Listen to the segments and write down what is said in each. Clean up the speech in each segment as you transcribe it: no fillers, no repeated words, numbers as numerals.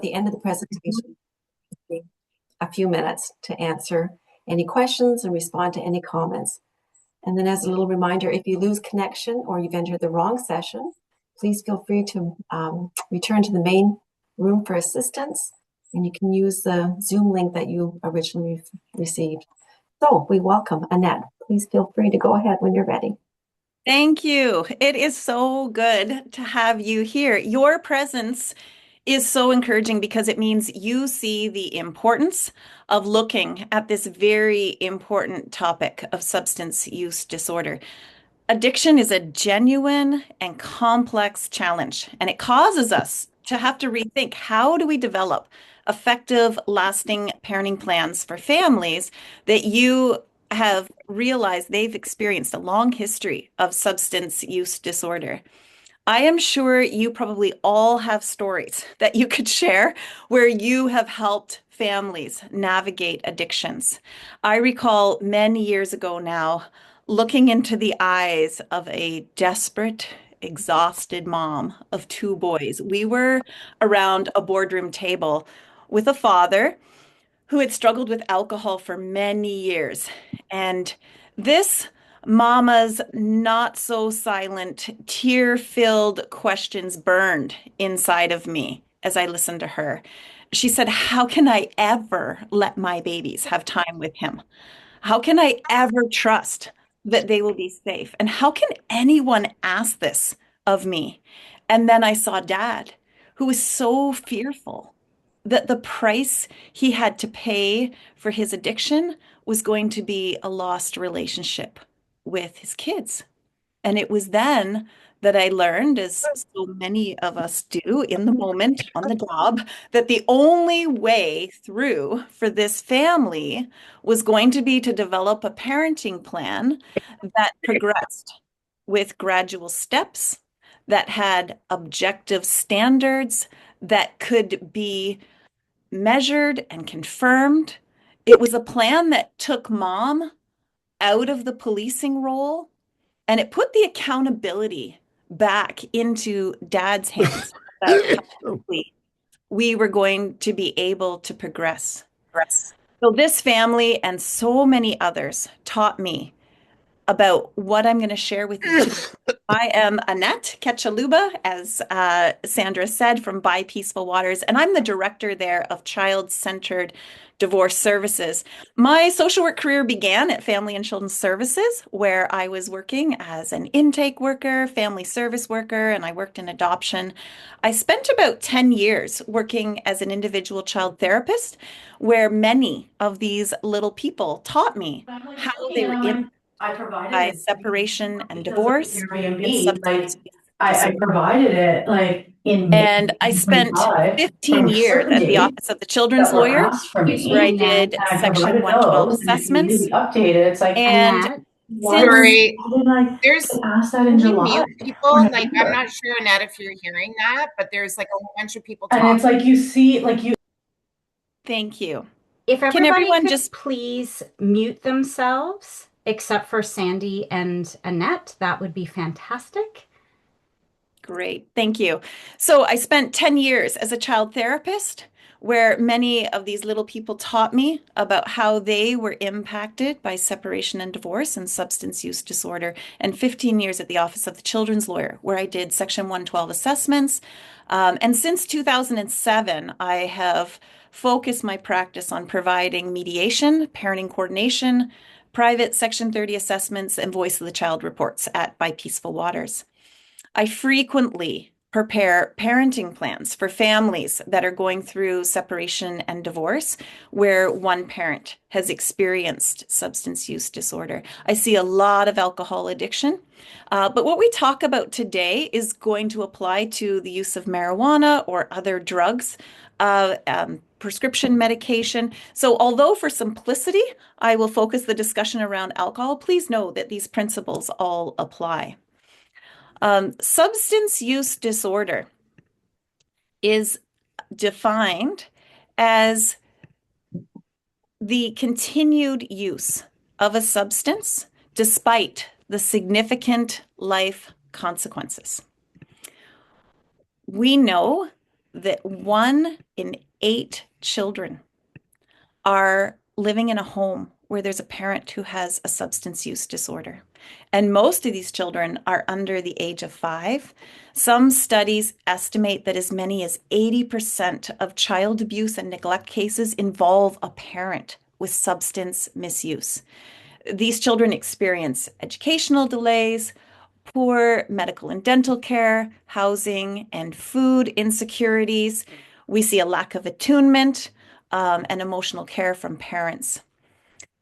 the end of the presentation, a few minutes to answer any questions and respond to any comments. And then as a little reminder, if you lose connection or you've entered the wrong session, please feel free to return to the main room for assistance, and you can use the Zoom link that you originally received. So we welcome Annette. Please feel free to go ahead when you're ready. Thank you. It is so good to have you here. Your presence is so encouraging because it means you see the importance of looking at this very important topic of substance use disorder. Addiction is a genuine and complex challenge, and it causes us to have to rethink how do we develop effective, lasting parenting plans for families that you have realized they've experienced a long history of substance use disorder. I am sure you probably all have stories that you could share where you have helped families navigate addictions. I recall many years ago now looking into the eyes of a desperate, exhausted mom of two boys. We were around a boardroom table with a father who had struggled with alcohol for many years. And this mama's not so silent, tear-filled questions burned inside of me as I listened to her. She said, "How can I ever let my babies have time with him? How can I ever trust that they will be safe? And how can anyone ask this of me?" And then I saw dad, who was so fearful that the price he had to pay for his addiction was going to be a lost relationship with his kids. And it was then that I learned, as so many of us do in the moment on the job, that the only way through for this family was going to be to develop a parenting plan that progressed with gradual steps, that had objective standards, that could be measured and confirmed. It was a plan that took mom out of the policing role and it put the accountability back into dad's hands about how quickly we were going to be able to progress. So this family and so many others taught me about what I'm going to share with you today. I am Annette Ketchaluba, as Sandra said, from By Peaceful Waters, and I'm the director there of child-centered divorce services. My social work career began at Family and Children's Services, where I was working as an intake worker, family service worker, and I worked in adoption. I spent about 10 years working as an individual child therapist, where many of these little people taught me how they were impacted by separation and because of the divorce and Airbnb, substance use I disorder. provided it like in May And I spent 2025 from 15 a years certain at the date Office of the that Children's were Lawyer, asked for Excuse me, where I me, Annette. did and I Section provided 112 those. And if you need to assessments. be updated, it's like, And Annette. why did since, Sorry, I there's, get asked that in can you July mute or people? Like, I'm November? not sure, Annette, if you're hearing that, but there's like a whole bunch of people And it's talking. like you see, like you. thank you. If Can everybody everyone could just please mute themselves, except for Sandy and Annette, that would be fantastic. Great, thank you. So I spent 10 years as a child therapist, where many of these little people taught me about how they were impacted by separation and divorce and substance use disorder, and 15 years at the Office of the Children's Lawyer, where I did Section 112 assessments. And since 2007, I have focused my practice on providing mediation, parenting coordination, private Section 30 assessments, and Voice of the Child reports at By Peaceful Waters. I frequently prepare parenting plans for families that are going through separation and divorce where one parent has experienced substance use disorder. I see a lot of alcohol addiction, but what we talk about today is going to apply to the use of marijuana or other drugs, prescription medication. So although for simplicity, I will focus the discussion around alcohol, please know that these principles all apply. Substance use disorder is defined as the continued use of a substance despite the significant life consequences. We know that 1 in 8 children are living in a home where there's a parent who has a substance use disorder. And most of these children are under the age of 5. Some studies estimate that as many as 80% of child abuse and neglect cases involve a parent with substance misuse. These children experience educational delays, poor medical and dental care, housing and food insecurities. We see a lack of attunement and emotional care from parents.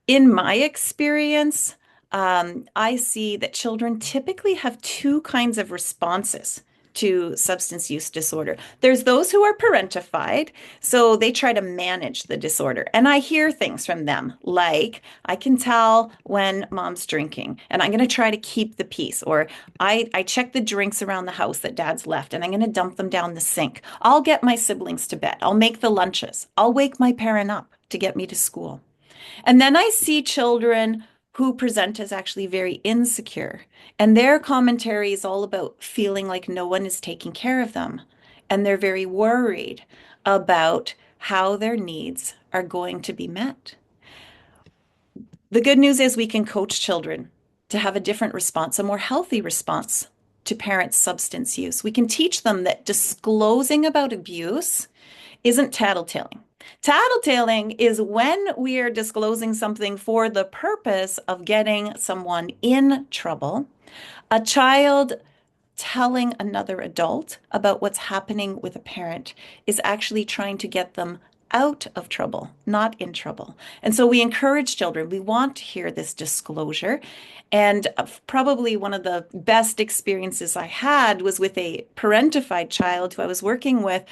In my experience, I see that children typically have 2 kinds of responses to substance use disorder. There's those who are parentified, so they try to manage the disorder. And I hear things from them like, I can tell when mom's drinking, and I'm going to try to keep the peace. Or I check the drinks around the house that dad's left, and I'm going to dump them down the sink. I'll get my siblings to bed. I'll make the lunches. I'll wake my parent up to get me to school. And then I see children who present as actually very insecure, and their commentary is all about feeling like no one is taking care of them. And they're very worried about how their needs are going to be met. The good news is we can coach children to have a different response, a more healthy response to parents' substance use. We can teach them that disclosing about abuse isn't tattletaling. Tattletaling is when we are disclosing something for the purpose of getting someone in trouble. A child telling another adult about what's happening with a parent is actually trying to get them out of trouble, not in trouble. And so we encourage children. We want to hear this disclosure. And probably one of the best experiences I had was with a parentified child who I was working with,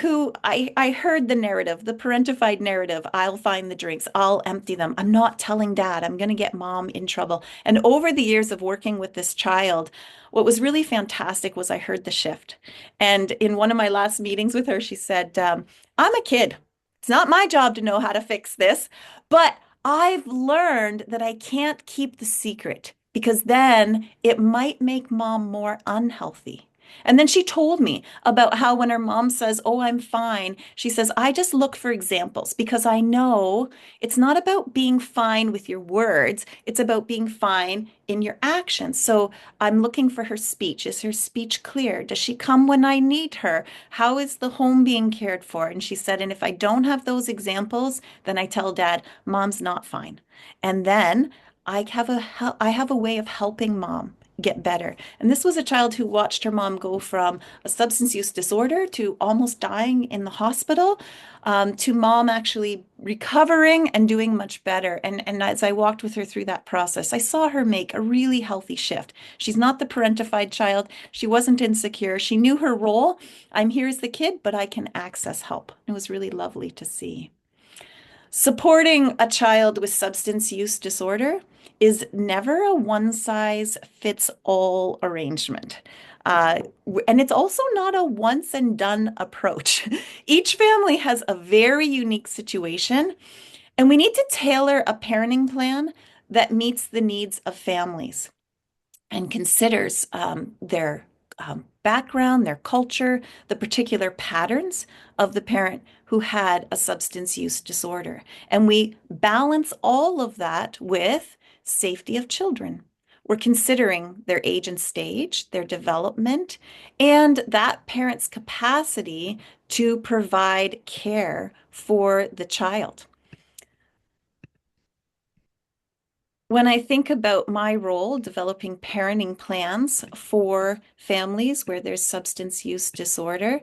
who I heard the narrative, the parentified narrative. I'll find the drinks, I'll empty them. I'm not telling dad, I'm going to get mom in trouble. And over the years of working with this child, what was really fantastic was I heard the shift. And in one of my last meetings with her, she said, I'm a kid. It's not my job to know how to fix this, but I've learned that I can't keep the secret because then it might make mom more unhealthy. And then she told me about how when her mom says, "Oh, I'm fine," she says, "I just look for examples because I know it's not about being fine with your words. It's about being fine in your actions. So I'm looking for her speech. Is her speech clear? Does she come when I need her? How is the home being cared for?" And she said, "And if I don't have those examples, then I tell dad, mom's not fine. And then I have a way of helping mom get better." And this was a child who watched her mom go from a substance use disorder to almost dying in the hospital, to mom actually recovering and doing much better. And as I walked with her through that process, I saw her make a really healthy shift. She's not the parentified child. She wasn't insecure. She knew her role. I'm here as the kid, but I can access help. It was really lovely to see. Supporting a child with substance use disorder is never a one-size-fits-all arrangement. And it's also not a once and done approach. Each family has a very unique situation, and we need to tailor a parenting plan that meets the needs of families and considers their background, their culture, the particular patterns of the parent who had a substance use disorder. And we balance all of that with safety of children. We're considering their age and stage, their development, and that parent's capacity to provide care for the child. When I think about my role developing parenting plans for families where there's substance use disorder,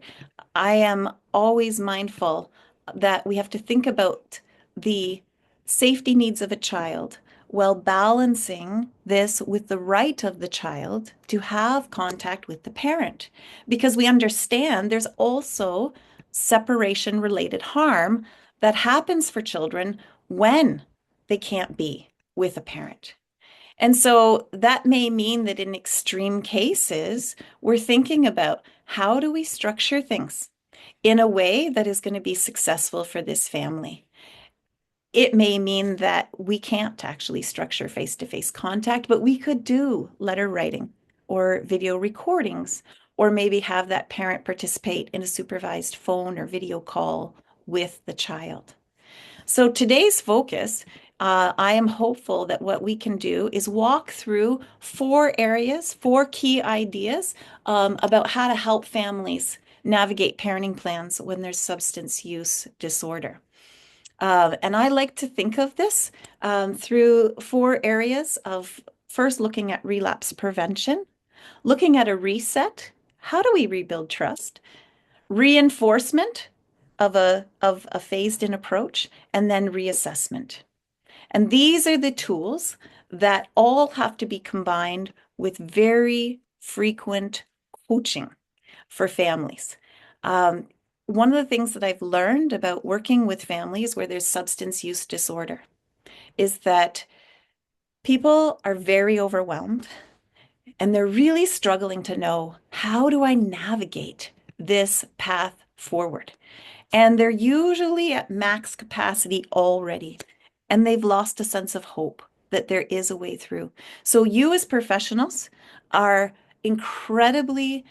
I am always mindful that we have to think about the safety needs of a child while balancing this with the right of the child to have contact with the parent. Because we understand there's also separation related harm that happens for children when they can't be with a parent. And so that may mean that in extreme cases, we're thinking about how do we structure things in a way that is going to be successful for this family. It may mean that we can't actually structure face-to-face contact, but we could do letter writing or video recordings or maybe have that parent participate in a supervised phone or video call with the child. So today's focus, I am hopeful that what we can do is walk through 4 areas, 4 key ideas about how to help families navigate parenting plans when there's substance use disorder. And I like to think of this through 4 areas of first looking at relapse prevention, looking at a reset. How do we rebuild trust? Reinforcement of a phased-in approach, and then reassessment. And these are the tools that all have to be combined with very frequent coaching for families. One of the things that I've learned about working with families where there's substance use disorder is that people are very overwhelmed and they're really struggling to know, how do I navigate this path forward? And they're usually at max capacity already, and they've lost a sense of hope that there is a way through. So you as professionals are incredibly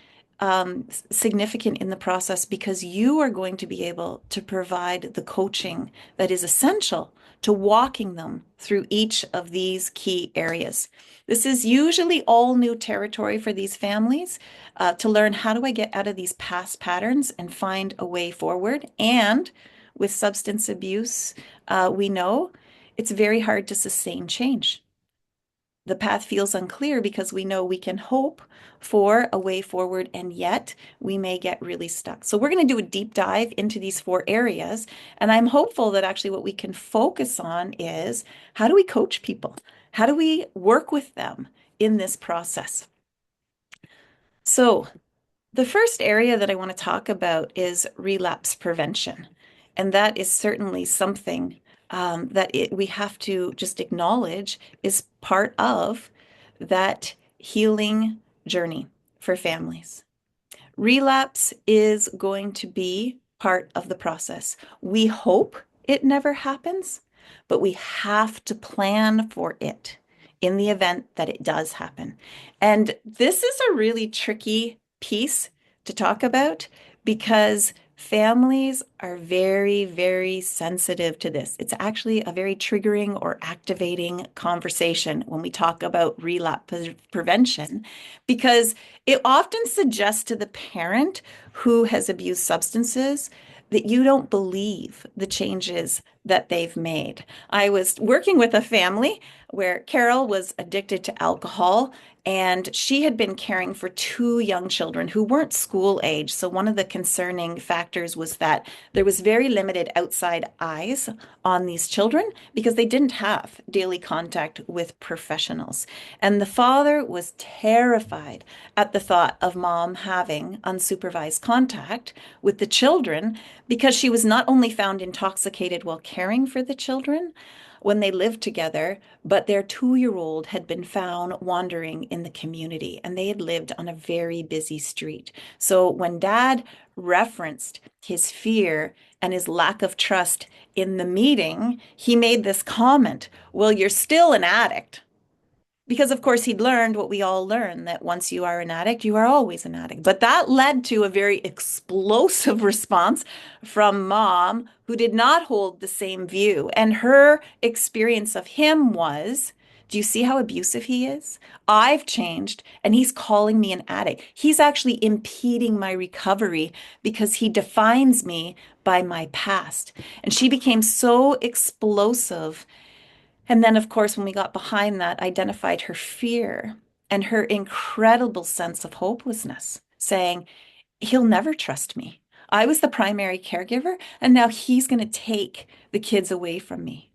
significant in the process because you are going to be able to provide the coaching that is essential to walking them through each of these key areas. This is usually all new territory for these families to learn, how do I get out of these past patterns and find a way forward? And with substance abuse, we know it's very hard to sustain change. The path feels unclear because we know we can hope for a way forward, and yet we may get really stuck. So we're going to do a deep dive into these 4 areas, and I'm hopeful that actually what we can focus on is, how do we coach people? How do we work with them in this process? So the first area that I want to talk about is relapse prevention. And that is certainly something that we have to just acknowledge is part of that healing journey for families. Relapse is going to be part of the process. We hope it never happens, but we have to plan for it in the event that it does happen. And this is a really tricky piece to talk about because families are very, very sensitive to this. It's actually a very triggering or activating conversation when we talk about relapse prevention, because it often suggests to the parent who has abused substances that you don't believe the changes that they've made. I was working with a family where Carol was addicted to alcohol, and she had been caring for 2 young children who weren't school age. So one of the concerning factors was that there was very limited outside eyes on these children because they didn't have daily contact with professionals. And the father was terrified at the thought of mom having unsupervised contact with the children because she was not only found intoxicated while caring for the children when they lived together, but their 2-year-old had been found wandering in the community, and they had lived on a very busy street. So when dad referenced his fear and his lack of trust in the meeting, he made this comment, well, you're still an addict. Because of course he'd learned what we all learn, that once you are an addict, you are always an addict. But that led to a very explosive response from mom, who did not hold the same view. And her experience of him was, do you see how abusive he is? I've changed and he's calling me an addict. He's actually impeding my recovery because he defines me by my past. And she became so explosive. And then, of course, when we got behind that, identified her fear and her incredible sense of hopelessness, saying, he'll never trust me. I was the primary caregiver, and now he's going to take the kids away from me.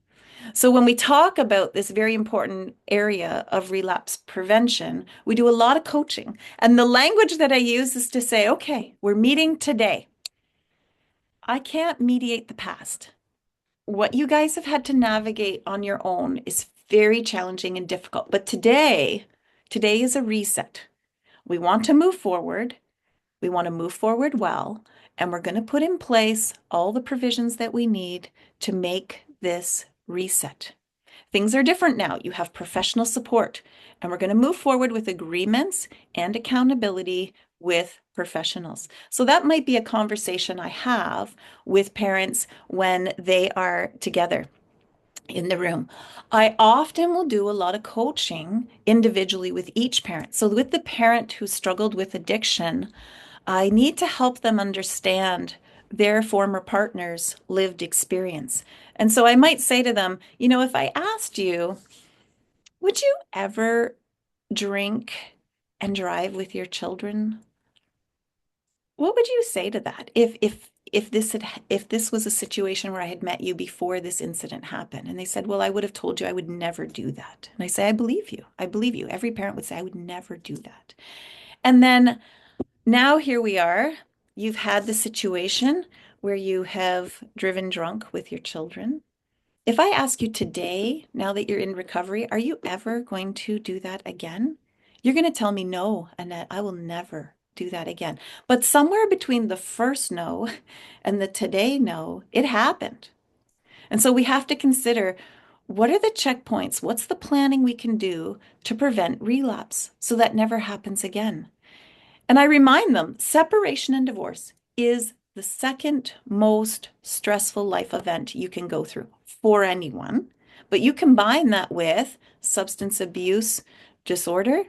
So when we talk about this very important area of relapse prevention, we do a lot of coaching. And the language that I use is to say, okay, we're meeting today. I can't mediate the past. What you guys have had to navigate on your own is very challenging and difficult. But today is a reset. We want to move forward. We want to move forward well, and we're going to put in place all the provisions that we need to make this reset. Things are different now. You have professional support, and we're going to move forward with agreements and accountability with professionals. So that might be a conversation I have with parents when they are together in the room. I often will do a lot of coaching individually with each parent. So with the parent who struggled with addiction, I need to help them understand their former partner's lived experience. And so I might say to them, if I asked you, would you ever drink and drive with your children? What would you say to that if this was a situation where I had met you before this incident happened? And they said, well, I would have told you I would never do that. And I say, I believe you. I believe you. Every parent would say, I would never do that. And then now here we are. You've had the situation where you have driven drunk with your children. If I ask you today, now that you're in recovery, are you ever going to do that again? You're going to tell me, no, Annette, I will never do that again. But somewhere between the first no and the today no, it happened. And so we have to consider, what are the checkpoints? What's the planning we can do to prevent relapse so that never happens again? And I remind them, separation and divorce is the second most stressful life event you can go through for anyone. But you combine that with substance abuse disorder.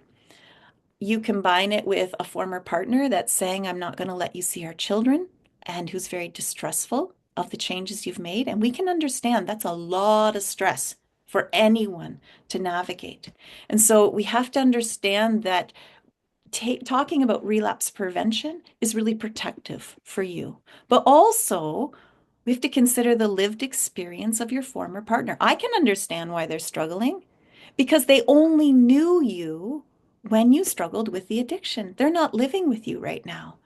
You combine it with a former partner that's saying, I'm not going to let you see our children, and who's very distrustful of the changes you've made. And we can understand that's a lot of stress for anyone to navigate. And so we have to understand that talking about relapse prevention is really protective for you. But also, we have to consider the lived experience of your former partner. I can understand why they're struggling because they only knew you when you struggled with the addiction. They're not living with you right now.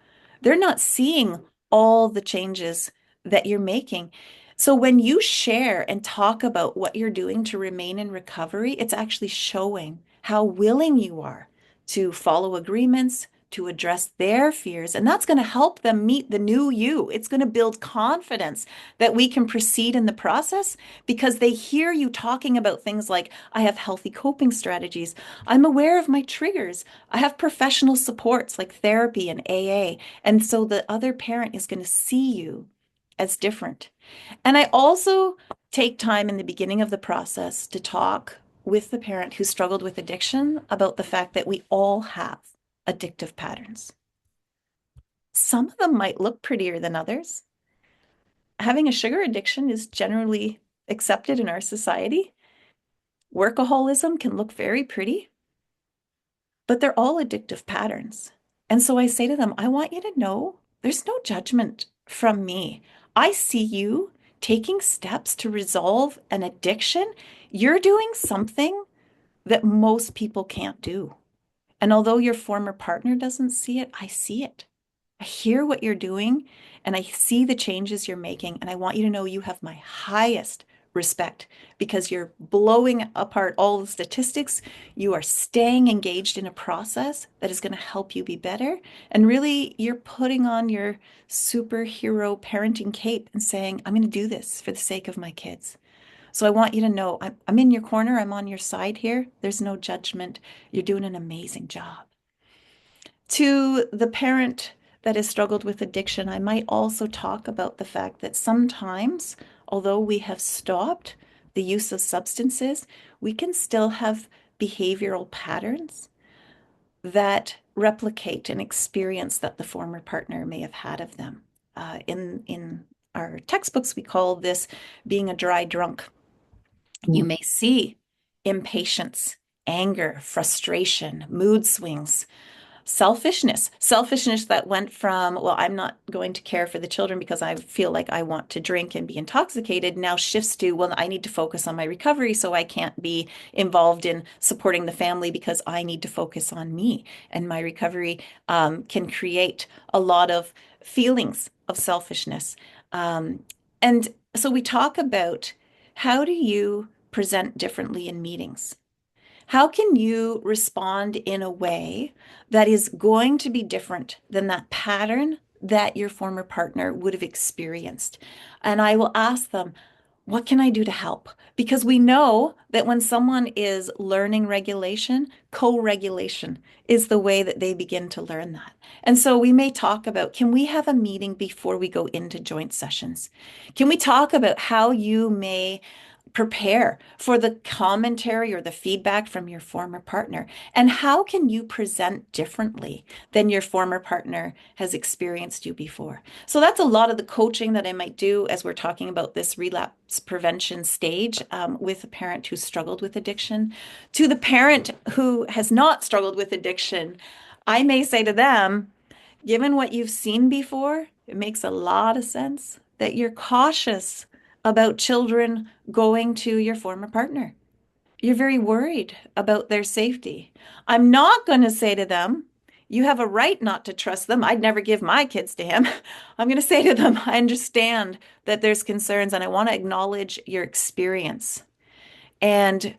They're not seeing all the changes that you're making. So when you share and talk about what you're doing to remain in recovery, it's actually showing how willing you are to follow agreements, to address their fears. And that's going to help them meet the new you. It's going to build confidence that we can proceed in the process because they hear you talking about things like, I have healthy coping strategies. I'm aware of my triggers. I have professional supports like therapy and AA. And so the other parent is going to see you as different. And I also take time in the beginning of the process to talk with the parent who struggled with addiction about the fact that we all have addictive patterns. Some of them might look prettier than others. Having a sugar addiction is generally accepted in our society. Workaholism can look very pretty, but they're all addictive patterns. And so I say to them, I want you to know there's no judgment from me. I see you taking steps to resolve an addiction. You're doing something that most people can't do. And although your former partner doesn't see it, I see it. I hear what you're doing and I see the changes you're making. And I want you to know you have my highest respect because you're blowing apart all the statistics. You are staying engaged in a process that is going to help you be better. And really, you're putting on your superhero parenting cape and saying, I'm going to do this for the sake of my kids. So I want you to know I'm in your corner. I'm on your side here. There's no judgment. You're doing an amazing job. To the parent that has struggled with addiction, I might also talk about the fact that sometimes, although we have stopped the use of substances, we can still have behavioral patterns that replicate an experience that the former partner may have had of them. In our textbooks, we call this being a dry drunk. You may see impatience, anger, frustration, mood swings, selfishness that went from, well, I'm not going to care for the children because I feel like I want to drink and be intoxicated, now shifts to, well, I need to focus on my recovery, so I can't be involved in supporting the family because I need to focus on me. And my recovery can create a lot of feelings of selfishness. And so we talk about, how do you present differently in meetings? How can you respond in a way that is going to be different than that pattern that your former partner would have experienced? And I will ask them, What can I do to help? Because we know that when someone is learning regulation, co-regulation is the way that they begin to learn that. And so we may talk about, can we have a meeting before we go into joint sessions? Can we talk about how you may prepare for the commentary or the feedback from your former partner? And how can you present differently than your former partner has experienced you before? So that's a lot of the coaching that I might do as we're talking about this relapse prevention stage with a parent who struggled with addiction. To the parent who has not struggled with addiction, I may say to them, given what you've seen before, it makes a lot of sense that you're cautious about children going to your former partner. You're very worried about their safety. I'm not going to say to them, you have a right not to trust them. I'd never give my kids to him. I'm going to say to them, I understand that there's concerns and I want to acknowledge your experience. And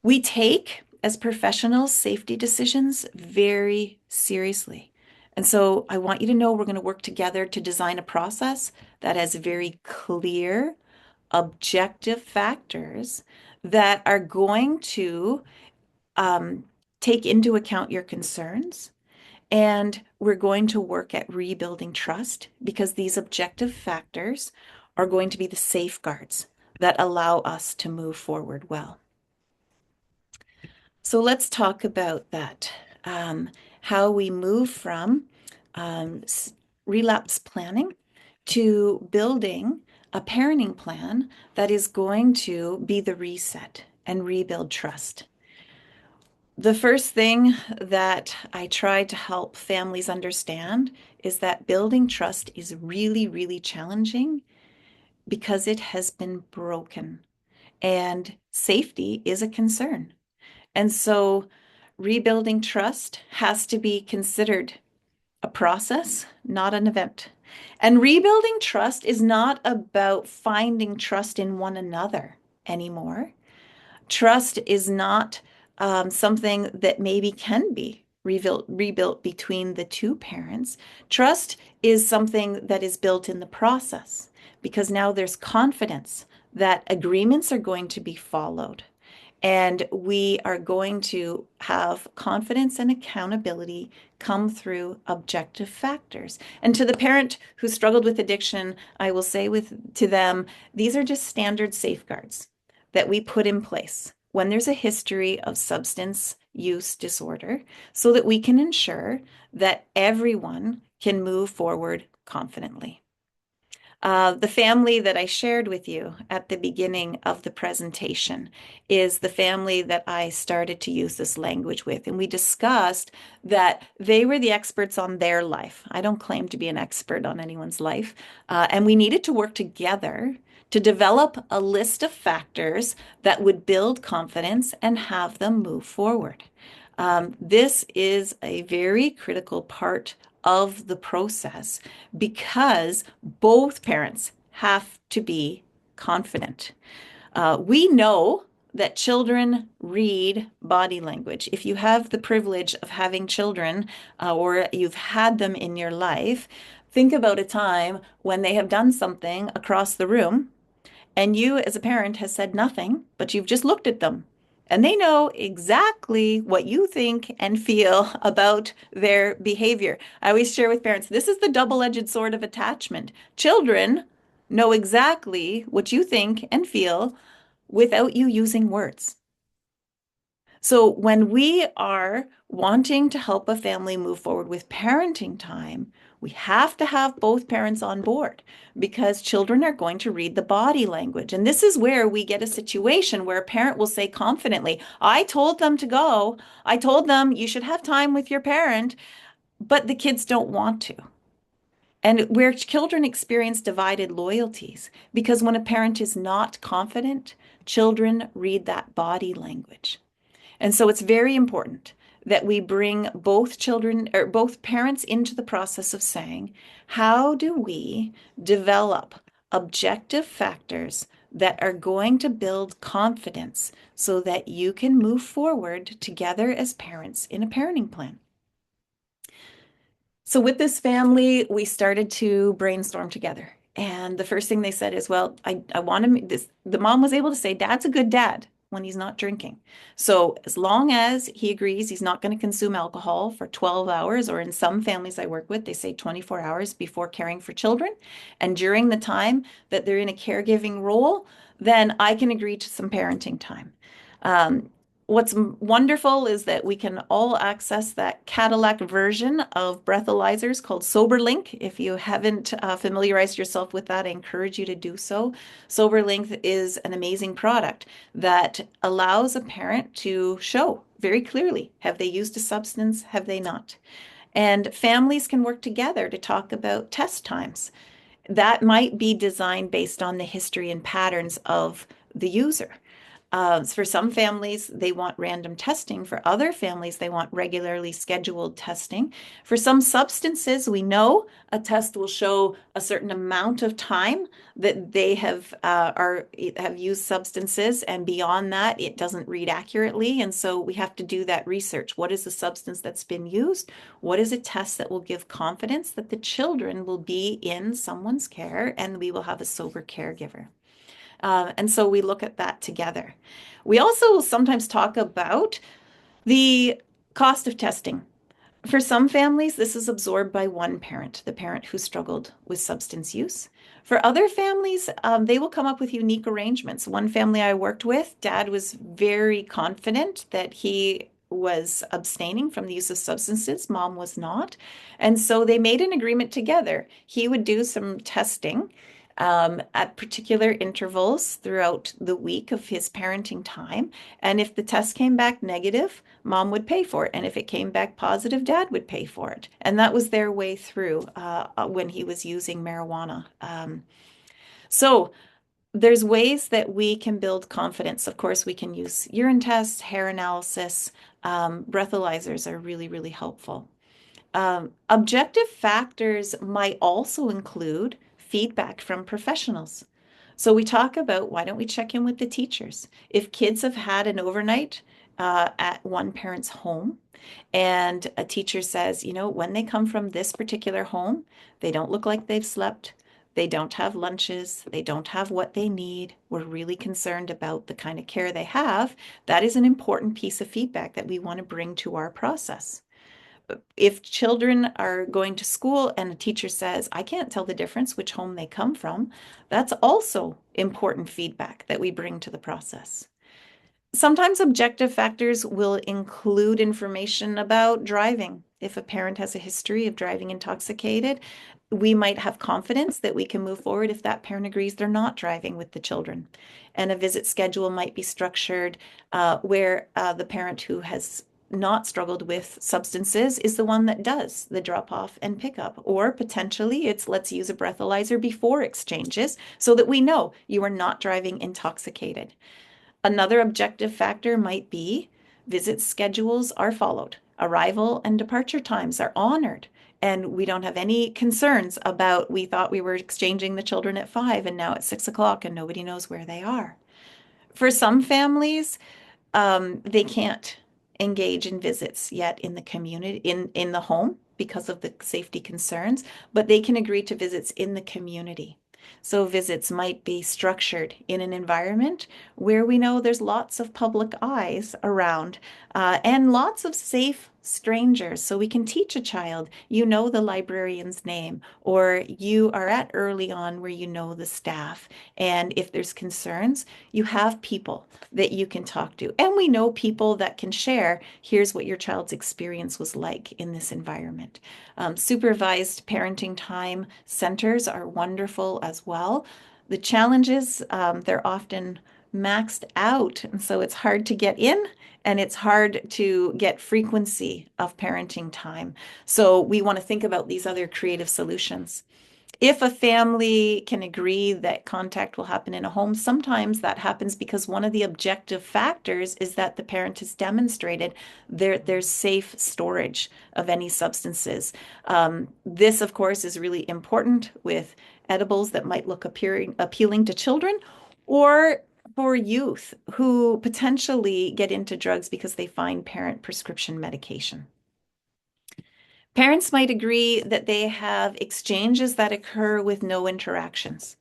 we take, as professionals, safety decisions very seriously. And so I want you to know we're going to work together to design a process that has very clear, objective factors that are going to take into account your concerns. And we're going to work at rebuilding trust because these objective factors are going to be the safeguards that allow us to move forward well. So let's talk about that. How we move from relapse planning to building a parenting plan that is going to be the reset and rebuild trust. The first thing that I try to help families understand is that building trust is really, really challenging because it has been broken and safety is a concern. And so rebuilding trust has to be considered a process, not an event. And rebuilding trust is not about finding trust in one another anymore. Trust is not something that maybe can be rebuilt between the two parents. Trust is something that is built in the process because now there's confidence that agreements are going to be followed. And we are going to have confidence and accountability come through objective factors. And to the parent who struggled with addiction, I will say to them, these are just standard safeguards that we put in place when there's a history of substance use disorder so that we can ensure that everyone can move forward confidently. The family that I shared with you at the beginning of the presentation is the family that I started to use this language with. And we discussed that they were the experts on their life. I don't claim to be an expert on anyone's life. And we needed to work together to develop a list of factors that would build confidence and have them move forward. This is a very critical part of the process because both parents have to be confident. We know that children read body language. If you have the privilege of having children or you've had them in your life, think about a time when they have done something across the room and you as a parent has said nothing, but you've just looked at them. And they know exactly what you think and feel about their behavior. I always share with parents, this is the double-edged sword of attachment. Children know exactly what you think and feel without you using words. So when we are wanting to help a family move forward with parenting time, we have to have both parents on board because children are going to read the body language. And this is where we get a situation where a parent will say confidently, I told them to go. I told them you should have time with your parent, but the kids don't want to. And where children experience divided loyalties, because when a parent is not confident, children read that body language. And so it's very important that we bring both children or both parents into the process of saying, how do we develop objective factors that are going to build confidence so that you can move forward together as parents in a parenting plan? So with this family, we started to brainstorm together. And the first thing they said is, well, I want to this. The mom was able to say, Dad's a good dad when he's not drinking. So as long as he agrees he's not going to consume alcohol for 12 hours, or in some families I work with, they say 24 hours before caring for children. And during the time that they're in a caregiving role, then I can agree to some parenting time. Um, What's wonderful is that we can all access that Cadillac version of breathalyzers called SoberLink. If you haven't familiarized yourself with that, I encourage you to do so. SoberLink is an amazing product that allows a parent to show very clearly, have they used a substance, have they not? And families can work together to talk about test times. That might be designed based on the history and patterns of the user. For some families, they want random testing. For other families, they want regularly scheduled testing. For some substances, we know a test will show a certain amount of time that they have used substances, and beyond that, it doesn't read accurately. And so we have to do that research. What is the substance that's been used? What is a test that will give confidence that the children will be in someone's care and we will have a sober caregiver? And so we look at that together. We also sometimes talk about the cost of testing. For some families, this is absorbed by one parent, the parent who struggled with substance use. For other families, they will come up with unique arrangements. One family I worked with, dad was very confident that he was abstaining from the use of substances, mom was not. And so they made an agreement together. He would do some testing at particular intervals throughout the week of his parenting time. And if the test came back negative, mom would pay for it. And if it came back positive, dad would pay for it. And that was their way through when he was using marijuana. So there's ways that we can build confidence. Of course, we can use urine tests, hair analysis. Breathalyzers are really, really helpful. Objective factors might also include feedback from professionals. So we talk about, why don't we check in with the teachers? If kids have had an overnight at one parent's home, and a teacher says, when they come from this particular home, they don't look like they've slept. They don't have lunches. They don't have what they need. We're really concerned about the kind of care they have. That is an important piece of feedback that we want to bring to our process. If children are going to school and a teacher says, I can't tell the difference which home they come from, that's also important feedback that we bring to the process. Sometimes objective factors will include information about driving. If a parent has a history of driving intoxicated, we might have confidence that we can move forward if that parent agrees they're not driving with the children. And a visit schedule might be structured where the parent who has not struggled with substances is the one that does the drop off and pickup. Or potentially it's, let's use a breathalyzer before exchanges so that we know you are not driving intoxicated. Another objective factor might be visit schedules are followed, arrival and departure times are honored, and we don't have any concerns about, we thought we were exchanging the children at 5 and now it's 6 o'clock and nobody knows where they are. For some families, they can't engage in visits yet in the community, in the home, because of the safety concerns, but they can agree to visits in the community. So visits might be structured in an environment where we know there's lots of public eyes around and lots of safe strangers. So we can teach a child, the librarian's name, or you are at early on where the staff. And if there's concerns, you have people that you can talk to. And we know people that can share, here's what your child's experience was like in this environment. Supervised parenting time centers are wonderful as well. The challenges, they're often maxed out, and so it's hard to get in and it's hard to get frequency of parenting time. So we want to think about these other creative solutions. If a family can agree that contact will happen in a home, sometimes that happens because one of the objective factors is that the parent has demonstrated there's safe storage of any substances. This, of course, is really important with edibles that might look appealing to children, or for youth who potentially get into drugs because they find parent prescription medication. Parents might agree that they have exchanges that occur with no interactions.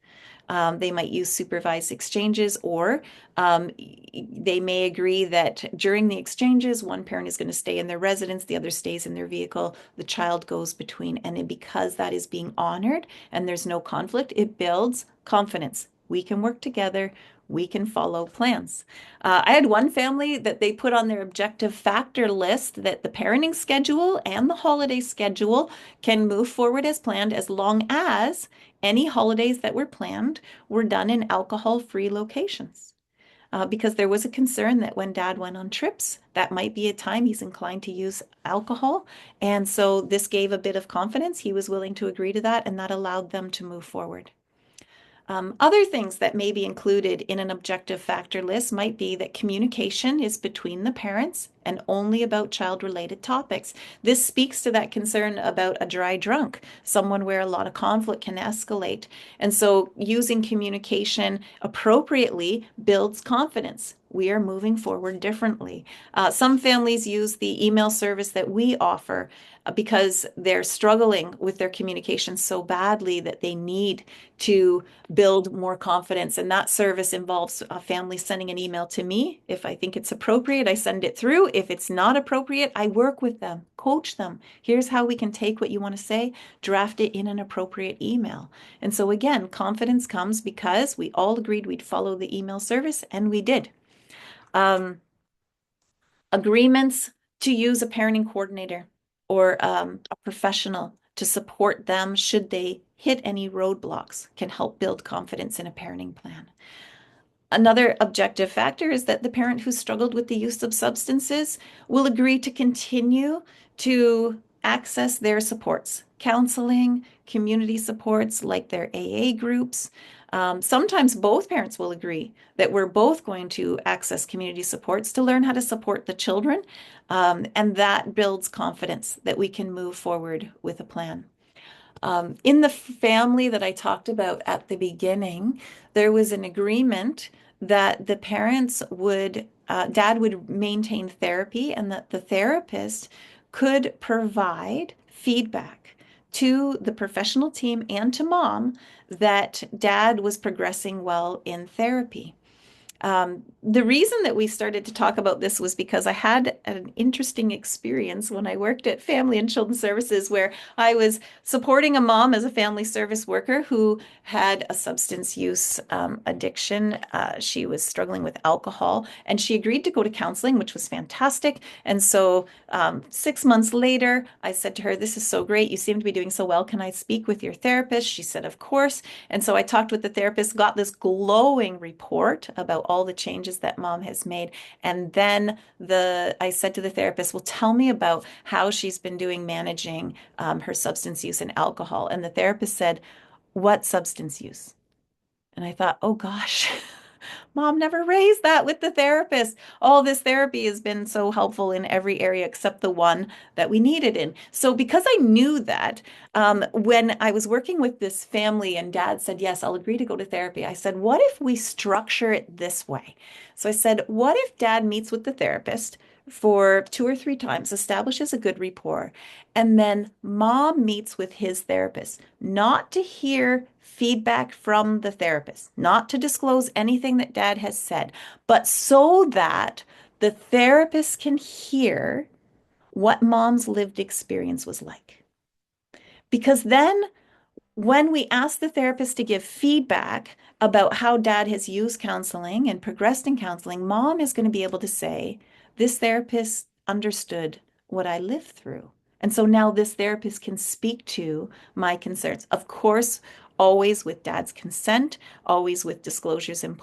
They might use supervised exchanges, or they may agree that during the exchanges, one parent is going to stay in their residence, the other stays in their vehicle, the child goes between. And then because that is being honored and there's no conflict, it builds confidence. We can work together. We can follow plans. I had one family that they put on their objective factor list that the parenting schedule and the holiday schedule can move forward as planned as long as any holidays that were planned were done in alcohol-free locations. Because there was a concern that when dad went on trips, that might be a time he's inclined to use alcohol. And so this gave a bit of confidence. He was willing to agree to that, and that allowed them to move forward. Other things that may be included in an objective factor list might be that communication is between the parents and only about child-related topics. This speaks to that concern about a dry drunk, someone where a lot of conflict can escalate. And so using communication appropriately builds confidence. We are moving forward differently. Some families use the email service that we offer because they're struggling with their communication so badly that they need to build more confidence. And that service involves a family sending an email to me. If I think it's appropriate, I send it through. If it's not appropriate, I work with them, coach them. Here's how we can take what you want to say, draft it in an appropriate email. And so again, confidence comes because we all agreed we'd follow the email service, and we did. Agreements to use a parenting coordinator or a professional to support them should they hit any roadblocks can help build confidence in a parenting plan. Another objective factor is that the parent who struggled with the use of substances will agree to continue to access their supports, counseling, community supports like their AA groups. Sometimes both parents will agree that we're both going to access community supports to learn how to support the children, and that builds confidence that we can move forward with a plan. In the family that I talked about at the beginning, there was an agreement that the parents would, dad would maintain therapy, and that the therapist could provide feedback to the professional team and to mom that dad was progressing well in therapy. The reason that we started to talk about this was because I had an interesting experience when I worked at Family and Children's Services, where I was supporting a mom as a family service worker who had a substance use addiction. She was struggling with alcohol, and she agreed to go to counseling, which was fantastic. And so 6 months later, I said to her, "This is so great. You seem to be doing so well. Can I speak with your therapist?" She said, "Of course." And so I talked with the therapist, got this glowing report about all the changes that mom has made. And then I said to the therapist, "Well, tell me about how she's been doing managing her substance use and alcohol." And the therapist said, "What substance use?" And I thought, oh gosh, mom never raised that with the therapist. All this therapy has been so helpful in every area except the one that we needed in. So because I knew that, when I was working with this family and dad said, "Yes, I'll agree to go to therapy," I said, "What if we structure it this way?" So I said, "What if dad meets with the therapist for 2 or 3 times, establishes a good rapport, and then mom meets with his therapist, not to hear feedback from the therapist, not to disclose anything that dad has said, but so that the therapist can hear what mom's lived experience was like." Because then when we ask the therapist to give feedback about how dad has used counseling and progressed in counseling, mom is going to be able to say, "This therapist understood what I lived through. And so now this therapist can speak to my concerns." Of course, always with dad's consent, always with disclosures and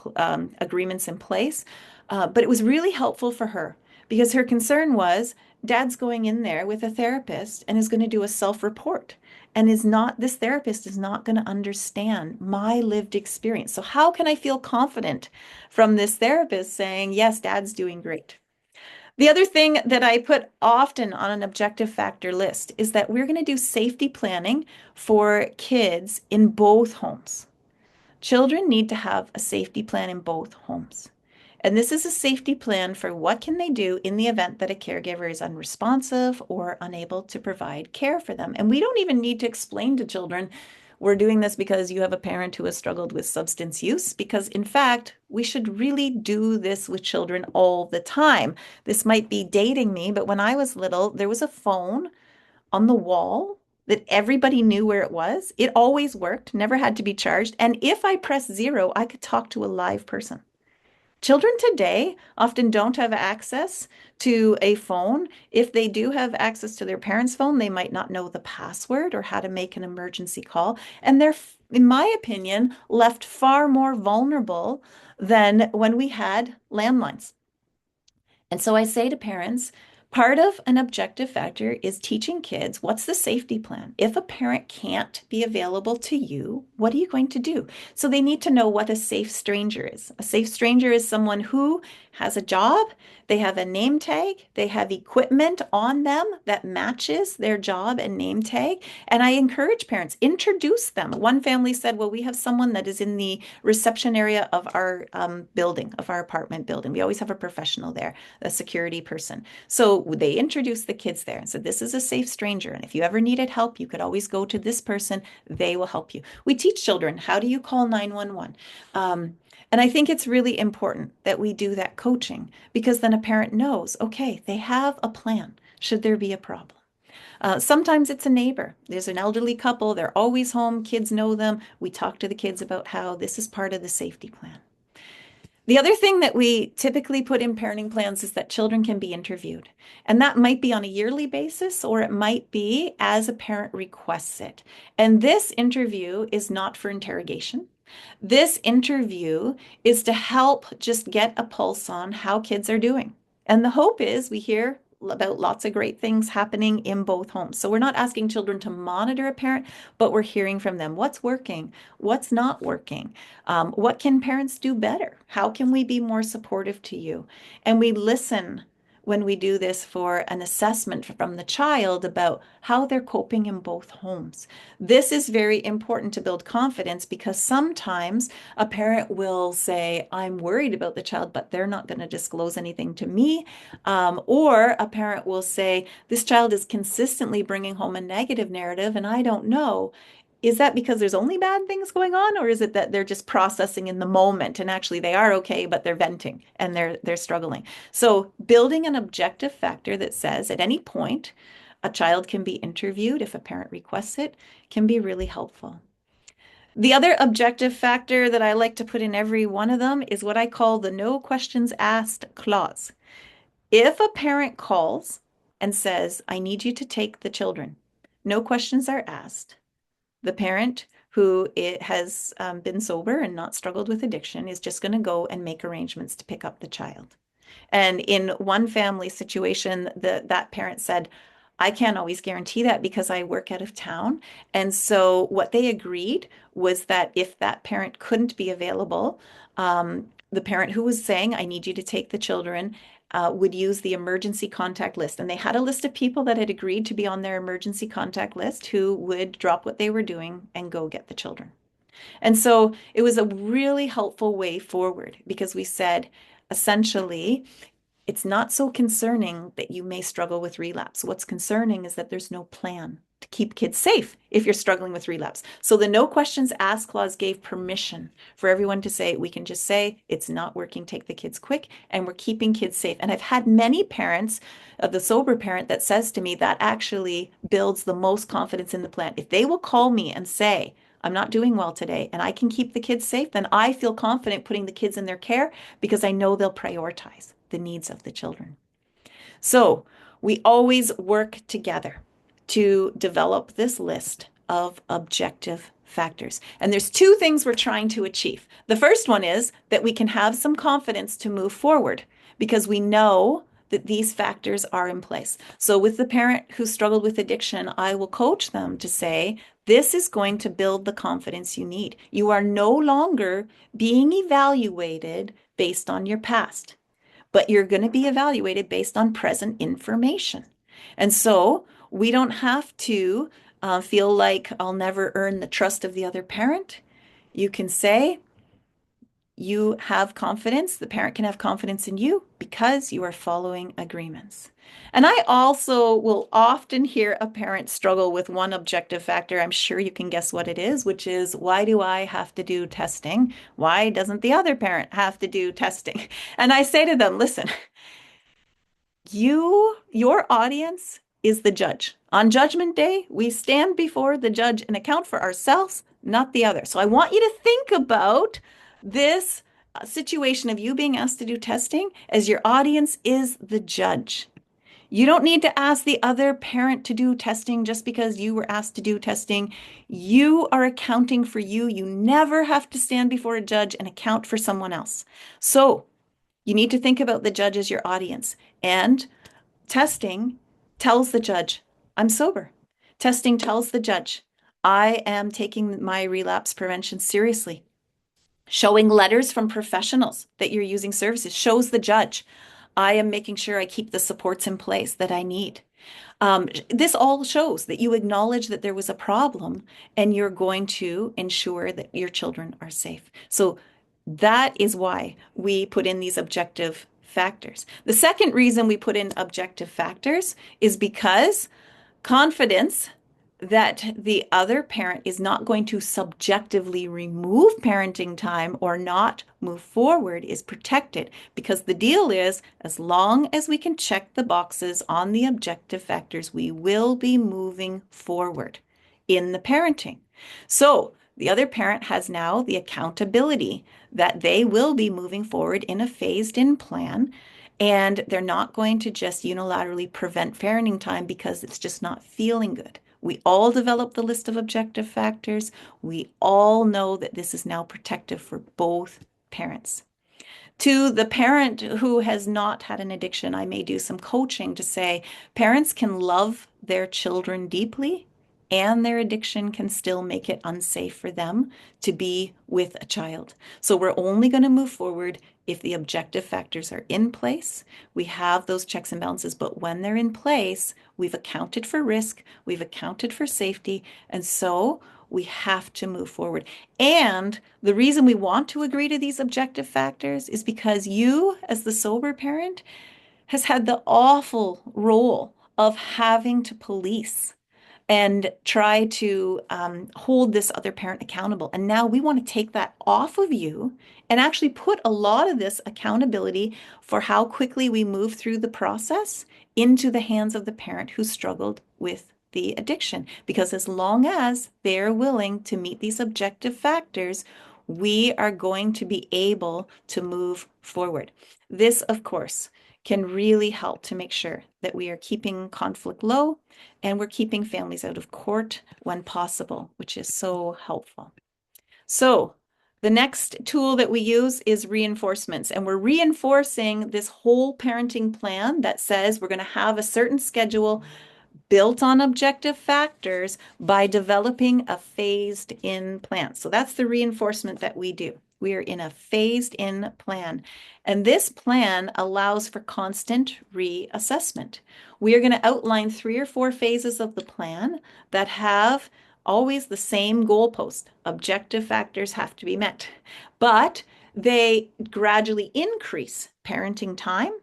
agreements in place. But it was really helpful for her because her concern was dad's going in there with a therapist and is going to do a self-report, and this therapist is not going to understand my lived experience. So how can I feel confident from this therapist saying, "Yes, dad's doing great"? The other thing that I put often on an objective factor list is that we're going to do safety planning for kids in both homes. Children need to have a safety plan in both homes. And this is a safety plan for what can they do in the event that a caregiver is unresponsive or unable to provide care for them. And we don't even need to explain to children, we're doing this because you have a parent who has struggled with substance use, because in fact, we should really do this with children all the time. This might be dating me, but when I was little, there was a phone on the wall that everybody knew where it was. It always worked, never had to be charged. And if I pressed 0, I could talk to a live person. Children today often don't have access to a phone. If they do have access to their parents' phone, they might not know the password or how to make an emergency call. And they're, in my opinion, left far more vulnerable than when we had landlines. And so I say to parents, part of an objective factor is teaching kids what's the safety plan. If a parent can't be available to you, what are you going to do? So they need to know what a safe stranger is. A safe stranger is someone who has a job, they have a name tag, they have equipment on them that matches their job and name tag. And I encourage parents, introduce them. One family said, well, we have someone that is in the reception area of our building, of our apartment building. We always have a professional there, a security person. So they introduced the kids there and said, this is a safe stranger. And if you ever needed help, you could always go to this person. They will help you. We teach children, how do you call 911? And I think it's really important that we do that coaching, because then a parent knows, okay, they have a plan should there be a problem. Sometimes it's a neighbor. There's an elderly couple. They're always home. Kids know them. We talk to the kids about how this is part of the safety plan. The other thing that we typically put in parenting plans is that children can be interviewed. And that might be on a yearly basis, or it might be as a parent requests it. And this interview is not for interrogation. This interview is to help just get a pulse on how kids are doing. And the hope is we hear about lots of great things happening in both homes. So we're not asking children to monitor a parent, but we're hearing from them what's working, what's not working, what can parents do better? How can we be more supportive to you? And we listen when we do this for an assessment from the child about how they're coping in both homes. This is very important to build confidence, because sometimes a parent will say, I'm worried about the child, but they're not going to disclose anything to me. Or a parent will say, this child is consistently bringing home a negative narrative and I don't know. Is that because there's only bad things going on, or is it that they're just processing in the moment and actually they are okay, but they're venting and they're struggling? So building an objective factor that says at any point a child can be interviewed if a parent requests it can be really helpful. The other objective factor that I like to put in every one of them is what I call the no questions asked clause. If a parent calls and says, I need you to take the children, no questions are asked. The parent who has been sober and not struggled with addiction is just going to go and make arrangements to pick up the child. And in one family situation, that parent said, I can't always guarantee that because I work out of town. And so what they agreed was that if that parent couldn't be available, the parent who was saying, I need you to take the children, would use the emergency contact list. And they had a list of people that had agreed to be on their emergency contact list who would drop what they were doing and go get the children. And so it was a really helpful way forward, because we said, essentially, it's not so concerning that you may struggle with relapse. What's concerning is that there's no plan to keep kids safe if you're struggling with relapse. So the no questions asked clause gave permission for everyone to say, we can just say, it's not working, take the kids quick, and we're keeping kids safe. And I've had many parents, the sober parent that says to me, that actually builds the most confidence in the plan. If they will call me and say, I'm not doing well today and I can keep the kids safe, then I feel confident putting the kids in their care because I know they'll prioritize the needs of the children. So we always work together to develop this list of objective factors. And there's two things we're trying to achieve. The first one is that we can have some confidence to move forward because we know that these factors are in place. So with the parent who struggled with addiction, I will coach them to say, this is going to build the confidence you need. You are no longer being evaluated based on your past, but you're going to be evaluated based on present information. And so we don't have to feel like I'll never earn the trust of the other parent. You can say, you have confidence, the parent can have confidence in you because you are following agreements. And I also will often hear a parent struggle with one objective factor. I'm sure you can guess what it is, which is, why do I have to do testing? Why doesn't the other parent have to do testing? And I say to them, listen, your audience is the judge. On Judgment Day, we stand before the judge and account for ourselves, not the other. So I want you to think about this situation of you being asked to do testing as your audience is the judge. You don't need to ask the other parent to do testing just because you were asked to do testing. You are accounting for you. You never have to stand before a judge and account for someone else. So you need to think about the judge as your audience. And testing tells the judge, I'm sober. Testing tells the judge, I am taking my relapse prevention seriously. Showing letters from professionals that you're using services shows the judge, I am making sure I keep the supports in place that I need. This all shows that you acknowledge that there was a problem and you're going to ensure that your children are safe. So that is why we put in these objective factors. The second reason we put in objective factors is because confidence that the other parent is not going to subjectively remove parenting time or not move forward is protected, because the deal is, as long as we can check the boxes on the objective factors, we will be moving forward in the parenting. So the other parent has now the accountability that they will be moving forward in a phased-in plan. And they're not going to just unilaterally prevent parenting time because it's just not feeling good. We all develop the list of objective factors. We all know that this is now protective for both parents. To the parent who has not had an addiction, I may do some coaching to say parents can love their children deeply and their addiction can still make it unsafe for them to be with a child. So we're only going to move forward if the objective factors are in place. We have those checks and balances, but when they're in place, we've accounted for risk, we've accounted for safety, and so we have to move forward. And the reason we want to agree to these objective factors is because you, as the sober parent, has had the awful role of having to police and try to hold this other parent accountable. And now we want to take that off of you and actually put a lot of this accountability for how quickly we move through the process into the hands of the parent who struggled with the addiction. Because as long as they're willing to meet these objective factors, we are going to be able to move forward. This, of course, can really help to make sure that we are keeping conflict low and we're keeping families out of court when possible, which is so helpful. So the next tool that we use is reinforcements, and we're reinforcing this whole parenting plan that says we're going to have a certain schedule built on objective factors by developing a phased-in plan. So that's the reinforcement that we do. We are in a phased-in plan. And this plan allows for constant reassessment. We are going to outline 3 or 4 phases of the plan that have always the same goalpost. Objective factors have to be met, but they gradually increase parenting time.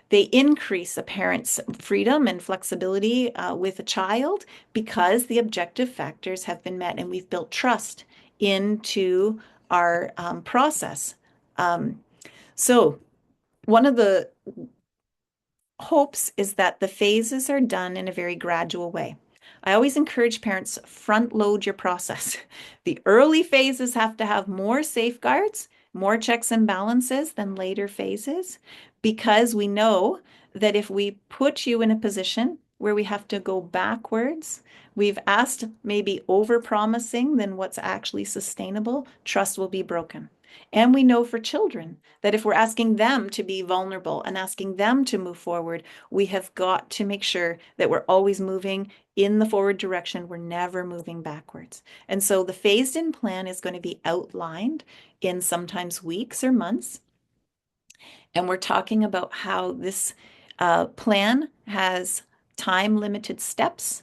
They increase a parent's freedom and flexibility with a child because the objective factors have been met and we've built trust into our process. So one of the hopes is that the phases are done in a very gradual way. I always encourage parents, front load your process. The early phases have to have more safeguards, more checks and balances than later phases, because we know that if we put you in a position where we have to go backwards, we've asked maybe over-promising than what's actually sustainable, trust will be broken. And we know for children that if we're asking them to be vulnerable and asking them to move forward, we have got to make sure that we're always moving in the forward direction. We're never moving backwards. And so the phased-in plan is going to be outlined in sometimes weeks or months. And we're talking about how this plan has time-limited steps.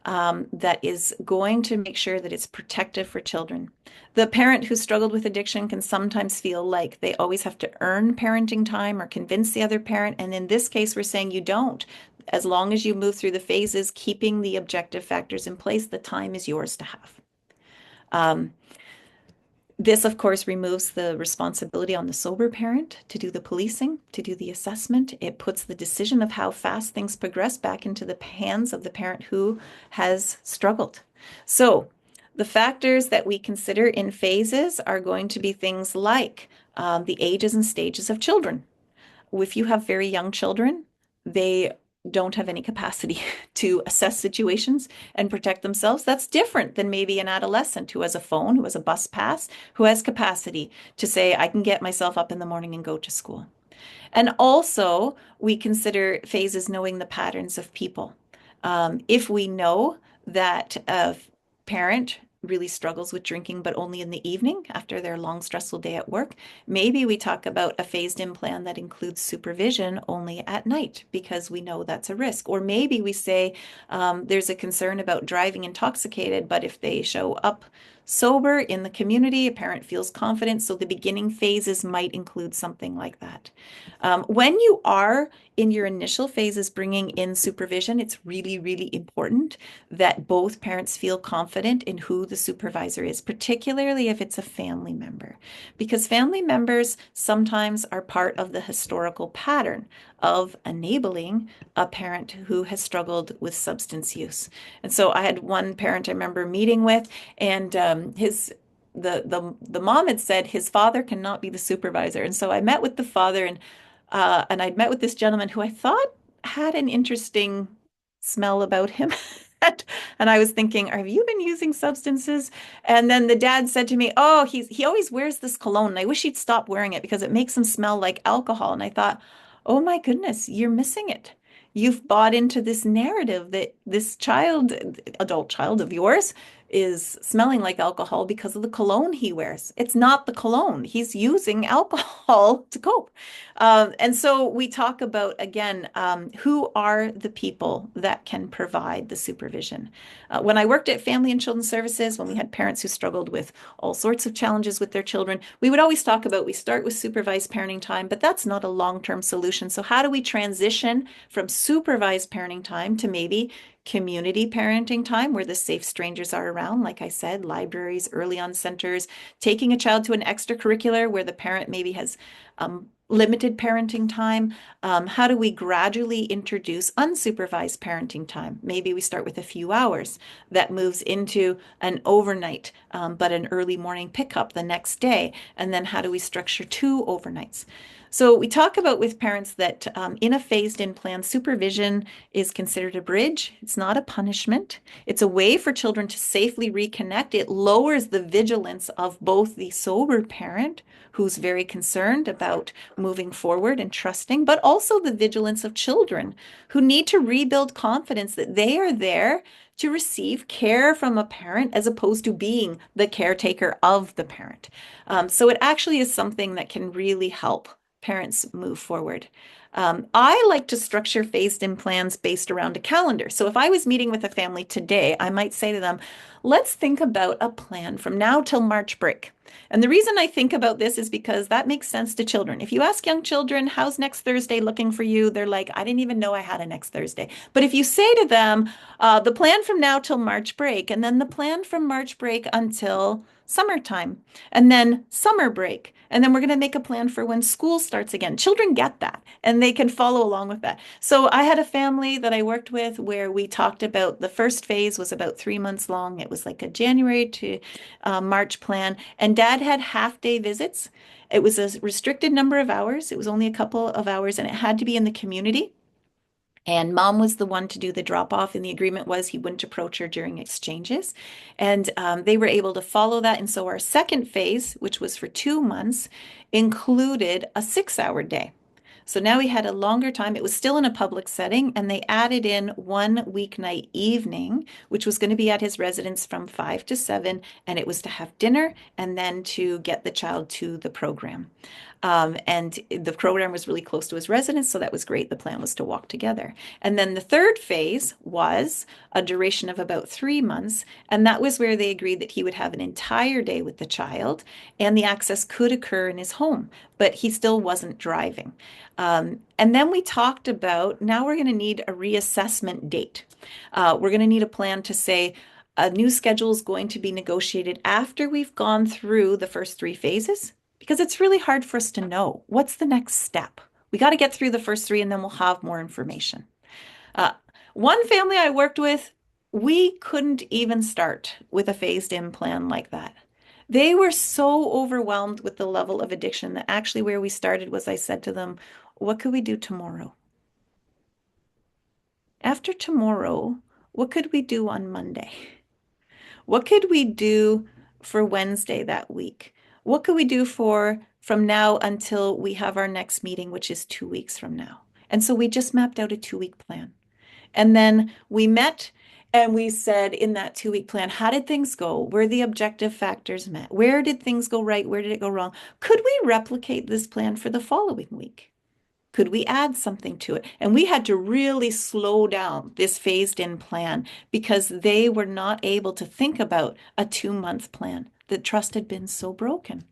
that is going to make sure that it's protective for children. The parent who struggled with addiction can sometimes feel like they always have to earn parenting time or convince the other parent. And in this case, we're saying you don't. As long as you move through the phases, keeping the objective factors in place, the time is yours to have. This, of course, removes the responsibility on the sober parent to do the policing, to do the assessment. It puts the decision of how fast things progress back into the hands of the parent who has struggled. So, the factors that we consider in phases are going to be things like the ages and stages of children. If you have very young children, they don't have any capacity to assess situations and protect themselves. That's different than maybe an adolescent who has a phone, who has a bus pass, who has capacity to say, I can get myself up in the morning and go to school. And also, we consider phases knowing the patterns of people. If we know that a parent really struggles with drinking, but only in the evening after their long, stressful day at work, maybe we talk about a phased-in plan that includes supervision only at night because we know that's a risk. Or maybe we say there's a concern about driving intoxicated, but if they show up sober in the community, a parent feels confident. So the beginning phases might include something like that. When you are in your initial phases bringing in supervision, it's really, really important that both parents feel confident in who the supervisor is, particularly if it's a family member, because family members sometimes are part of the historical pattern of enabling a parent who has struggled with substance use. And so I had one parent I remember meeting with, and the mom had said his father cannot be the supervisor. And so I met with the father, and I'd met with this gentleman who I thought had an interesting smell about him. And I was thinking, have you been using substances? And then the dad said to me, oh, he always wears this cologne, and I wish he'd stop wearing it because it makes him smell like alcohol. And I thought, oh my goodness, you're missing it. You've bought into this narrative that this child, adult child of yours, is smelling like alcohol because of the cologne he wears. It's not the cologne. He's using alcohol to cope. And so we talk about, again, who are the people that can provide the supervision. When I worked at Family and Children's Services, when we had parents who struggled with all sorts of challenges with their children, we would always talk about we start with supervised parenting time, but that's not a long-term solution. So how do we transition from supervised parenting time to maybe community parenting time where the safe strangers are around, like I said, libraries, early on centers, taking a child to an extracurricular where the parent maybe has limited parenting time. How do we gradually introduce unsupervised parenting time? Maybe we start with a few hours that moves into an overnight, but an early morning pickup the next day. And then how do we structure 2 overnights? So we talk about with parents that in a phased-in plan, supervision is considered a bridge. It's not a punishment. It's a way for children to safely reconnect. It lowers the vigilance of both the sober parent, who's very concerned about moving forward and trusting, but also the vigilance of children who need to rebuild confidence that they are there to receive care from a parent as opposed to being the caretaker of the parent. So it actually is something that can really help parents move forward. I like to structure phased-in plans based around a calendar. So if I was meeting with a family today, I might say to them, let's think about a plan from now till March break. And the reason I think about this is because that makes sense to children. If you ask young children, how's next Thursday looking for you? They're like, I didn't even know I had a next Thursday. But if you say to them, the plan from now till March break, and then the plan from March break until summertime, and then summer break, and then we're going to make a plan for when school starts again. Children get that, and they can follow along with that. So I had a family that I worked with where we talked about the first phase was about 3 months long. It was like a January to March plan, and dad had half-day visits. It was a restricted number of hours. It was only a couple of hours, and it had to be in the community. And mom was the one to do the drop off, and the agreement was he wouldn't approach her during exchanges. And they were able to follow that. And so our second phase, which was for 2 months, included a 6-hour day. So now he had a longer time. It was still in a public setting, and they added in one weeknight evening, which was going to be at his residence from 5 to 7, and it was to have dinner and then to get the child to the program. And the program was really close to his residence, so that was great. The plan was to walk together. And then the third phase was a duration of about 3 months, and that was where they agreed that he would have an entire day with the child, and the access could occur in his home, but he still wasn't driving. And then we talked about now we're going to need a reassessment date. We're going to need a plan to say, a new schedule is going to be negotiated after we've gone through the first 3 phases, because it's really hard for us to know what's the next step. We got to get through the first 3 and then we'll have more information. One family I worked with, we couldn't even start with a phased in plan like that. They were so overwhelmed with the level of addiction that actually where we started was I said to them, what could we do tomorrow? After tomorrow, what could we do on Monday? What could we do for Wednesday that week? What could we do from now until we have our next meeting, which is 2 weeks from now? And so we just mapped out a 2-week plan. And then we met and we said in that 2-week plan, how did things go? Were the objective factors met? Where did things go right? Where did it go wrong? Could we replicate this plan for the following week? Could we add something to it? And we had to really slow down this phased in plan because they were not able to think about a 2-month plan. The trust had been so broken.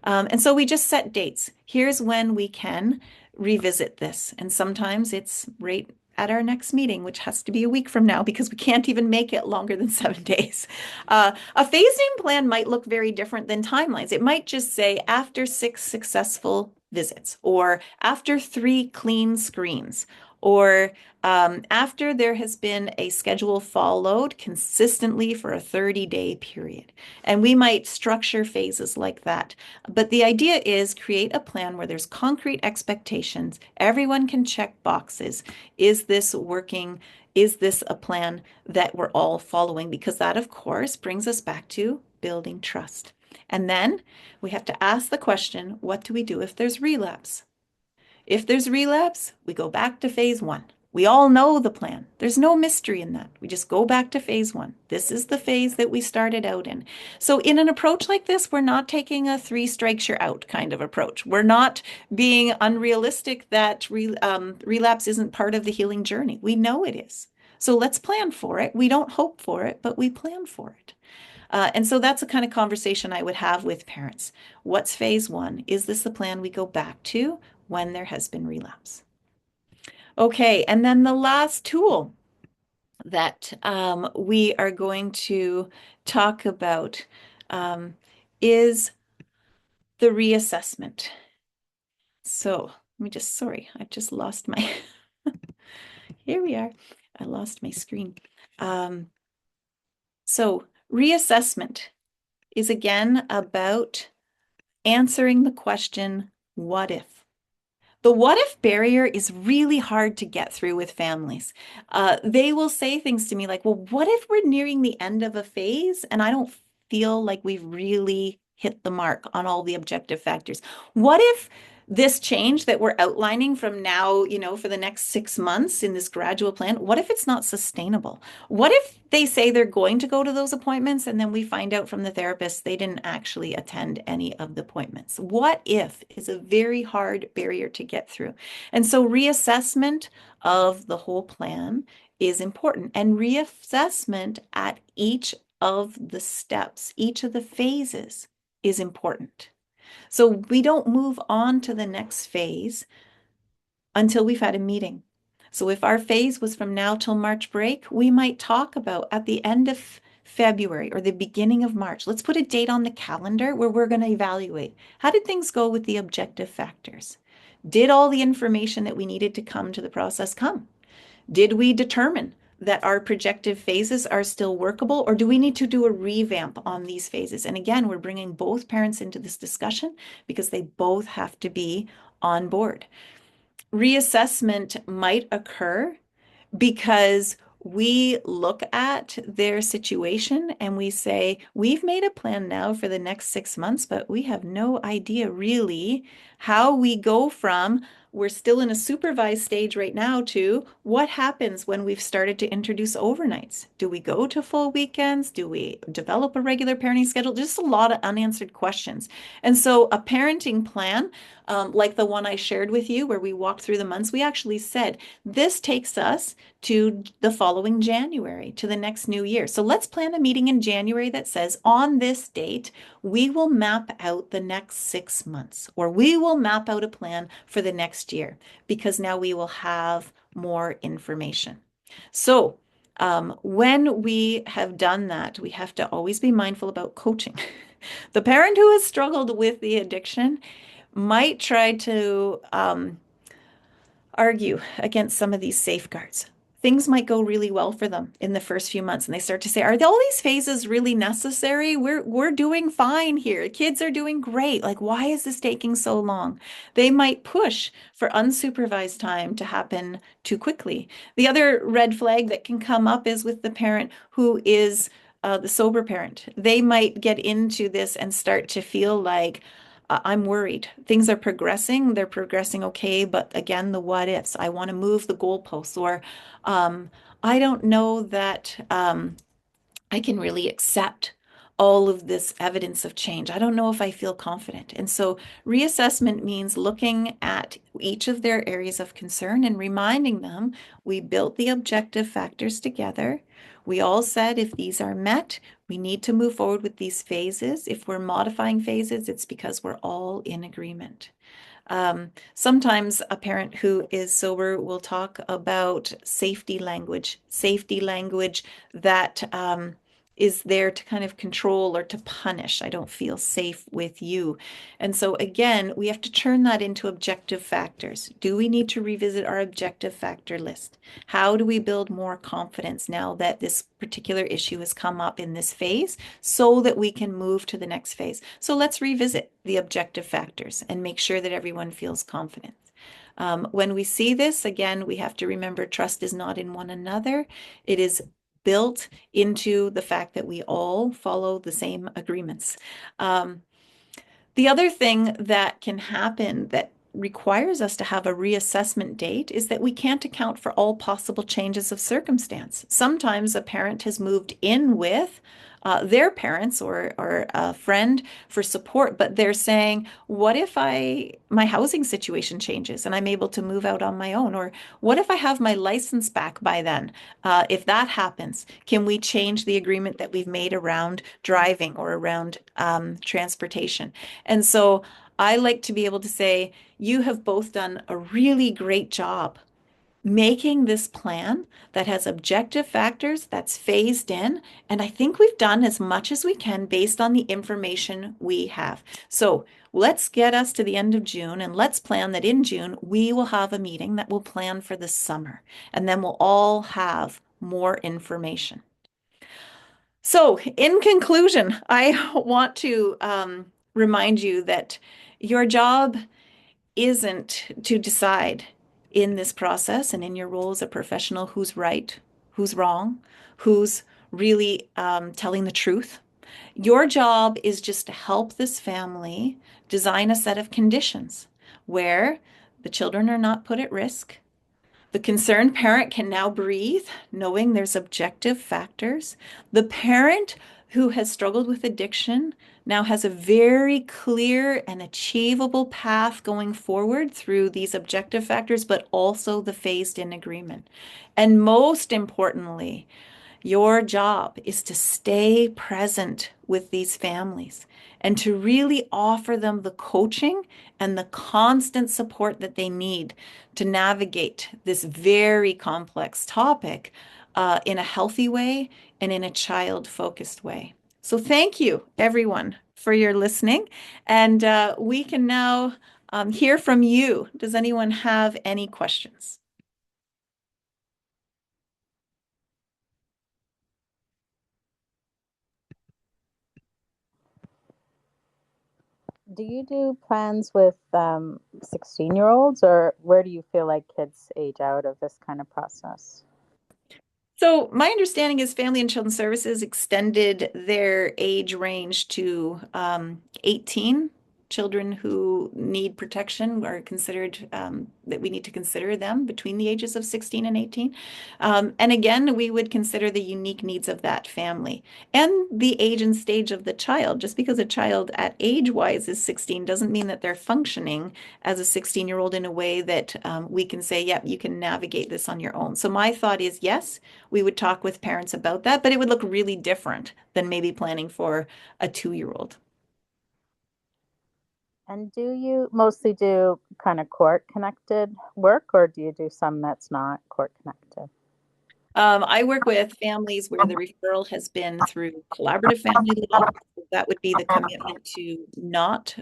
And so we just set dates. Here's when we can revisit this. And sometimes it's right at our next meeting, which has to be a week from now because we can't even make it longer than 7 days. A phasing plan might look very different than timelines. It might just say after 6 successful visits, or after 3 clean screens, or after there has been a schedule followed consistently for a 30-day period. And we might structure phases like that. But the idea is create a plan where there's concrete expectations. Everyone can check boxes. Is this working? Is this a plan that we're all following? Because that, of course, brings us back to building trust. And then we have to ask the question, what do we do if there's relapse? If there's relapse, we go back to phase 1. We all know the plan. There's no mystery in that. We just go back to phase 1. This is the phase that we started out in. So in an approach like this, we're not taking a 3 strikes you're out kind of approach. We're not being unrealistic that relapse isn't part of the healing journey. We know it is. So let's plan for it. We don't hope for it, but we plan for it. And so that's the kind of conversation I would have with parents. What's phase 1? Is this the plan we go back to when there has been relapse? Okay, and then the last tool that we are going to talk about is the reassessment. So let me just, sorry, I just lost my, here we are. I lost my screen. So reassessment is again about answering the question, what if? The what if barrier is really hard to get through with families. They will say things to me like, well, what if we're nearing the end of a phase and I don't feel like we've really hit the mark on all the objective factors? What if this change that we're outlining from now, for the next 6 months in this gradual plan, what if it's not sustainable? What if they say they're going to go to those appointments and then we find out from the therapist they didn't actually attend any of the appointments? What if is a very hard barrier to get through. And so reassessment of the whole plan is important, and reassessment at each of the steps, each of the phases is important. So we don't move on to the next phase until we've had a meeting. So if our phase was from now till March break, we might talk about at the end of February or the beginning of March. Let's put a date on the calendar where we're going to evaluate. How did things go with the objective factors? Did all the information that we needed to come to the process come? Did we determine that our projected phases are still workable, or do we need to do a revamp on these phases? And again, we're bringing both parents into this discussion because they both have to be on board. Reassessment might occur because we look at their situation and we say, we've made a plan now for the next 6 months, but we have no idea really how we go from we're still in a supervised stage right now to what happens when we've started to introduce overnights. Do we go to full weekends? Do we develop a regular parenting schedule? Just a lot of unanswered questions. And so a parenting plan, like the one I shared with you, where we walked through the months, we actually said this takes us to the following January, to the next new year. So let's plan a meeting in January that says on this date, we will map out the next 6 months, or we will map out a plan for the next year, because now we will have more information. So when we have done that, we have to always be mindful about coaching. The parent who has struggled with the addiction might try to argue against some of these safeguards. Things might go really well for them in the first few months, and they start to say, are all these phases really necessary? We're doing fine here. Kids are doing great. Like, why is this taking so long? They might push for unsupervised time to happen too quickly. The other red flag that can come up is with the parent who is the sober parent. They might get into this and start to feel like, I'm worried. Things are progressing. They're progressing okay, but again, the what ifs. I want to move the goalposts, or I don't know that I can really accept all of this evidence of change. I don't know if I feel confident. And so reassessment means looking at each of their areas of concern and reminding them we built the objective factors together. We all said if these are met, we need to move forward with these phases. If we're modifying phases, it's because we're all in agreement. Sometimes a parent who is sober will talk about safety language that is there to kind of control or to punish. I don't feel safe with you. And so again, we have to turn that into objective factors. Do we need to revisit our objective factor list? How do we build more confidence now that this particular issue has come up in this phase so that we can move to the next phase? So let's revisit the objective factors and make sure that everyone feels confident. When we see this, again, we have to remember trust is not in one another. It is built into the fact that we all follow the same agreements. The other thing that can happen that requires us to have a reassessment date is that we can't account for all possible changes of circumstance. Sometimes a parent has moved in with their parents or a friend for support, but they're saying, what if my housing situation changes and I'm able to move out on my own? Or what if I have my license back by then? If that happens, can we change the agreement that we've made around driving or around transportation? And so I like to be able to say, you have both done a really great job making this plan that has objective factors, that's phased in. And I think we've done as much as we can based on the information we have. So let's get us to the end of June, and let's plan that in June, we will have a meeting that will plan for the summer. And then we'll all have more information. So in conclusion, I want to remind you that your job isn't to decide in this process and in your role as a professional who's right, who's wrong, who's really telling the truth. Your job is just to help this family design a set of conditions where the children are not put at risk. The concerned parent can now breathe, knowing there's objective factors. The parent who has struggled with addiction now has a very clear and achievable path going forward through these objective factors, but also the phased in agreement. And most importantly, your job is to stay present with these families and to really offer them the coaching and the constant support that they need to navigate this very complex topic in a healthy way and in a child-focused way. So thank you, everyone, for your listening. And we can now hear from you. Does anyone have any questions? Do you do plans with 16-year-olds, or where do you feel like kids age out of this kind of process? So my understanding is Family and Children's Services extended their age range to 18 children who need protection are considered, that we need to consider them between the ages of 16 and 18. And again, we would consider the unique needs of that family and the age and stage of the child. Just because a child at age-wise is 16 doesn't mean that they're functioning as a 16-year-old in a way that we can say, yep, you can navigate this on your own. So my thought is, yes, we would talk with parents about that, but it would look really different than maybe planning for a 2-year-old. And do you mostly do kind of court connected work, or do you do some that's not court connected? I work with families where the referral has been through collaborative family law. That would be the commitment to not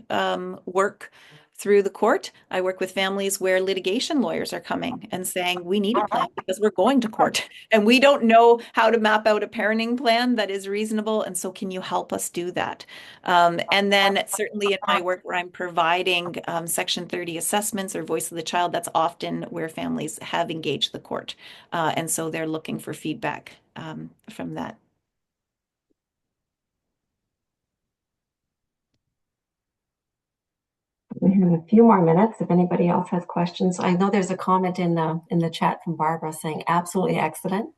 work through the court. I work with families where litigation lawyers are coming and saying, we need a plan because we're going to court and we don't know how to map out a parenting plan that is reasonable. And so can you help us do that? And then certainly in my work where I'm providing Section 30 assessments or voice of the child, that's often where families have engaged the court. And so they're looking for feedback from that. We have a few more minutes if anybody else has questions. I know there's a comment in the chat from Barbara saying, absolutely excellent.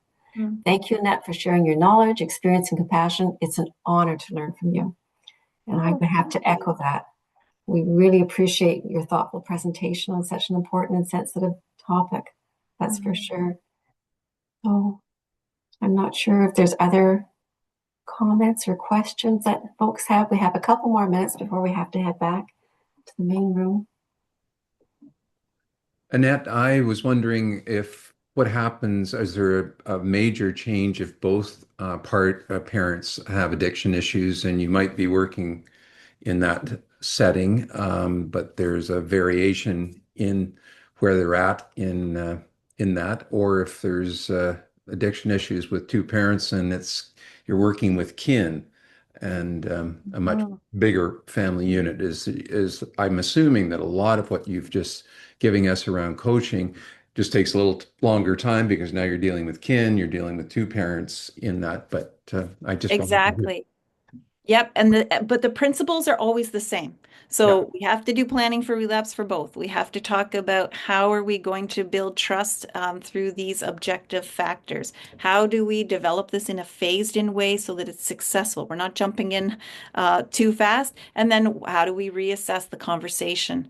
Thank you, Annette, for sharing your knowledge, experience, and compassion. It's an honor to learn from you. And I would have to echo that. We really appreciate your thoughtful presentation on such an important and sensitive topic. That's for sure. So I'm not sure if there's other comments or questions that folks have. We have a couple more minutes before we have to head back to the main room. Annette, I was wondering if what happens, is there a major change if both parents have addiction issues and you might be working in that setting, but there's a variation in where they're at in that, or if there's addiction issues with two parents and you're working with kin and a much bigger family unit is I'm assuming that a lot of what you've just giving us around coaching just takes a little longer time because now you're dealing with kin, you're dealing with two parents in that, but I just Exactly. Yep, but the principles are always the same. So we have to do planning for relapse for both. We have to talk about how are we going to build trust through these objective factors. How do we develop this in a phased-in way so that it's successful? We're not jumping in too fast. And then how do we reassess the conversation?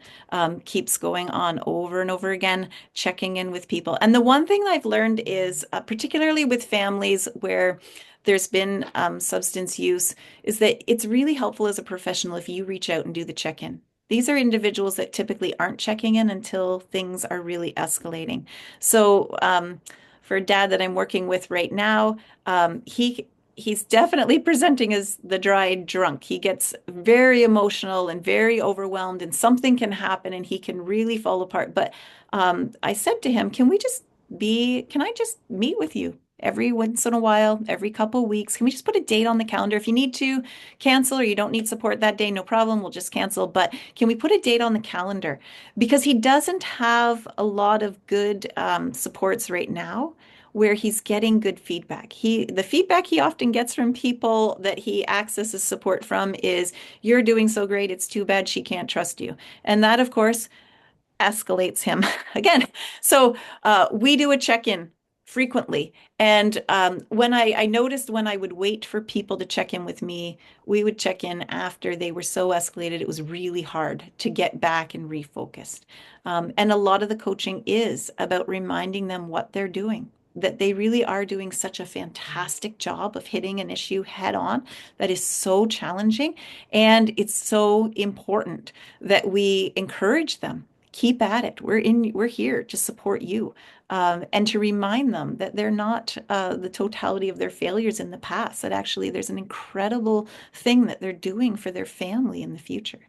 Keeps going on over and over again, checking in with people. And the one thing I've learned is, particularly with families where there's been substance use, is that it's really helpful as a professional if you reach out and do the check-in. These are individuals that typically aren't checking in until things are really escalating. So for a dad that I'm working with right now, he's definitely presenting as the dry drunk. He gets very emotional and very overwhelmed, and something can happen and he can really fall apart. But I said to him, can I just meet with you every once in a while, every couple weeks? Can we just put a date on the calendar? If you need to cancel or you don't need support that day, no problem, we'll just cancel. But can we put a date on the calendar? Because he doesn't have a lot of good supports right now where he's getting good feedback. The feedback he often gets from people that he accesses support from is, you're doing so great, it's too bad she can't trust you. And that, of course, escalates him again. So we do a check-in frequently. And when I noticed when I would wait for people to check in with me, we would check in after they were so escalated, it was really hard to get back and refocused. And a lot of the coaching is about reminding them what they're doing, that they really are doing such a fantastic job of hitting an issue head on that is so challenging. And it's so important that we encourage them. Keep at it. We're here to support you, and to remind them that they're not the totality of their failures in the past, that actually there's an incredible thing that they're doing for their family in the future.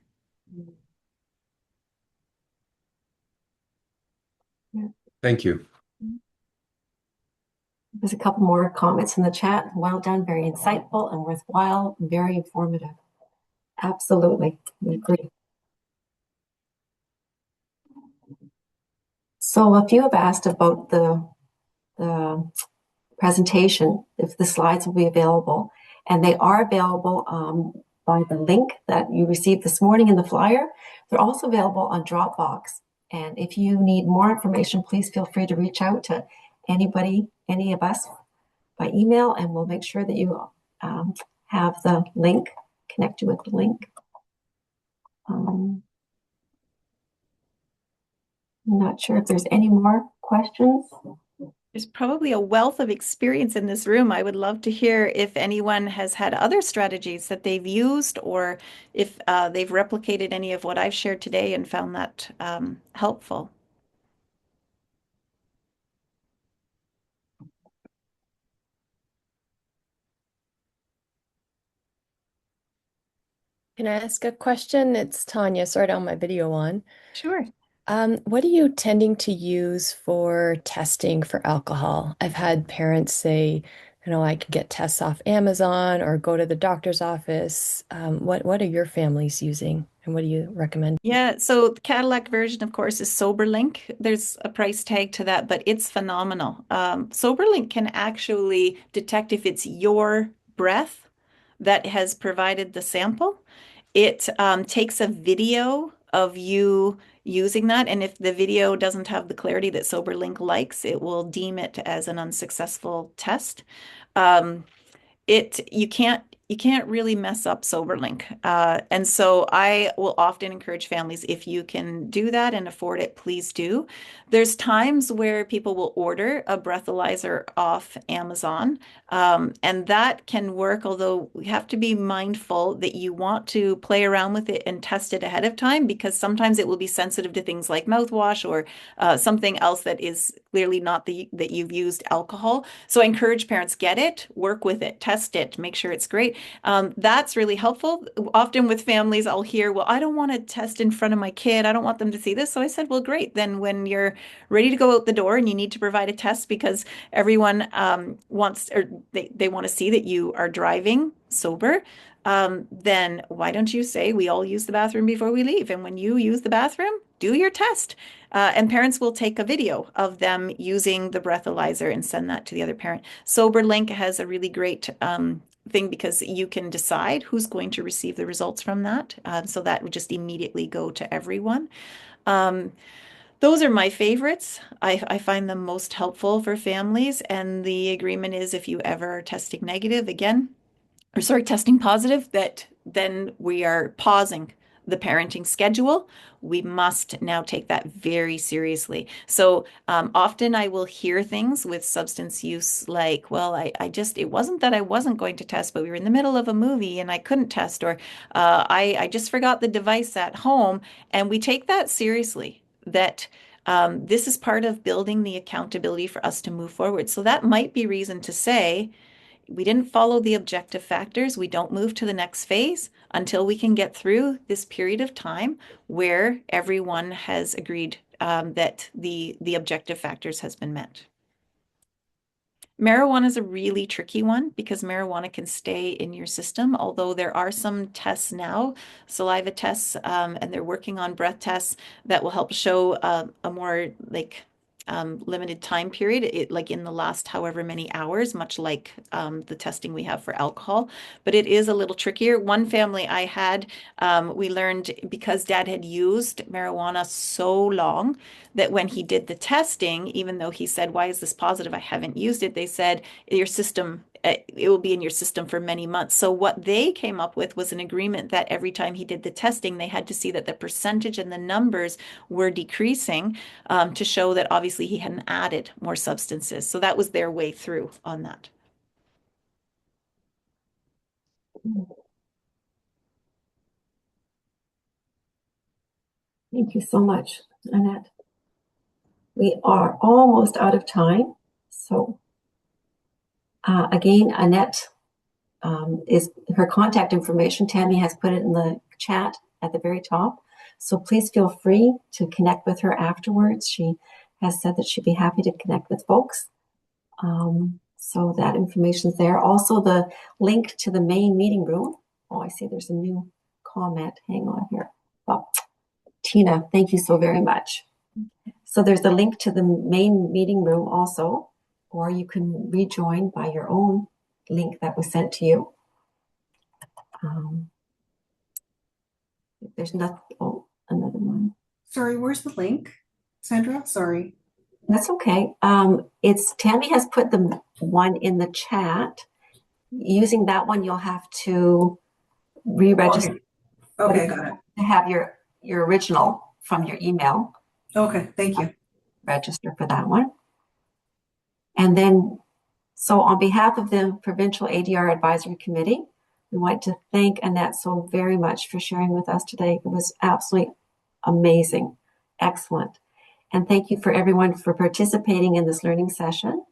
Thank you. There's a couple more comments in the chat. Well done, very insightful and worthwhile, very informative. Absolutely, we agree. So a few have asked about the presentation, if the slides will be available, and they are available by the link that you received this morning in the flyer. They're also available on Dropbox. And if you need more information, please feel free to reach out to anybody, any of us, by email, and we'll make sure that you have the link, connect you with the link. I'm not sure if there's any more questions. There's probably a wealth of experience in this room. I would love to hear if anyone has had other strategies that they've used, or if they've replicated any of what I've shared today and found that helpful. Can I ask a question? It's Tanya. Sorry to have my video on. Sure. What are you tending to use for testing for alcohol? I've had parents say, I could get tests off Amazon or go to the doctor's office. What are your families using, and what do you recommend? Yeah, so the Cadillac version, of course, is SoberLink. There's a price tag to that, but it's phenomenal. SoberLink can actually detect if it's your breath that has provided the sample. It takes a video of you using that, and if the video doesn't have the clarity that SoberLink likes, it will deem it as an unsuccessful test. You can't really mess up SoberLink. And so I will often encourage families, if you can do that and afford it, please do. There's times where people will order a breathalyzer off Amazon, and that can work, although we have to be mindful that you want to play around with it and test it ahead of time, because sometimes it will be sensitive to things like mouthwash or something else that is clearly not that you've used alcohol. So I encourage parents, get it, work with it, test it, make sure it's great. That's really helpful. Often with families, I'll hear, well, I don't want to test in front of my kid. I don't want them to see this. So I said, well, great. Then when you're ready to go out the door and you need to provide a test because everyone wants, or they want to see that you are driving sober, then why don't you say, we all use the bathroom before we leave? And when you use the bathroom, do your test. And parents will take a video of them using the breathalyzer and send that to the other parent. SoberLink has a really great thing, because you can decide who's going to receive the results from that. So that would just immediately go to everyone. Those are my favorites. I find them most helpful for families. And the agreement is, if you ever are testing negative again, or sorry, testing positive, that then we are pausing the parenting schedule. We must now take that very seriously. So often I will hear things with substance use like, well, it wasn't that I wasn't going to test, but we were in the middle of a movie and I couldn't test, or I just forgot the device at home. And we take that seriously, that this is part of building the accountability for us to move forward. So that might be reason to say, we didn't follow the objective factors. We don't move to the next phase until we can get through this period of time where everyone has agreed that the objective factors has been met. Marijuana is a really tricky one, because marijuana can stay in your system, although there are some tests now, saliva tests, and they're working on breath tests that will help show a more limited time period, like in the last however many hours, much like the testing we have for alcohol. But it is a little trickier. One family I had, we learned, because dad had used marijuana so long, that when he did the testing, even though he said, why is this positive? I haven't used it. They said, your system, it will be in your system for many months. So what they came up with was an agreement that every time he did the testing, they had to see that the percentage and the numbers were decreasing, to show that obviously he hadn't added more substances. So that was their way through on that. Thank you so much, Annette. We are almost out of time. So again, Annette is her contact information. Tammy has put it in the chat at the very top. So please feel free to connect with her afterwards. She has said that she'd be happy to connect with folks. So that information's there. Also, the link to the main meeting room. Oh, I see there's a new comment. Hang on here. Oh, Tina, thank you so very much. So there's a link to the main meeting room also, or you can rejoin by your own link that was sent to you. There's nothing. Oh, another one. Sorry, where's the link? Sandra, sorry. That's okay. It's Tammy has put the one in the chat. Using that one, you'll have to re-register. Okay, got it. To have your original from your email. Okay, thank you. Register for that one. And then, so on behalf of the Provincial ADR Advisory Committee, we want to thank Annette so very much for sharing with us today. It was absolutely amazing, excellent. And thank you for everyone for participating in this learning session.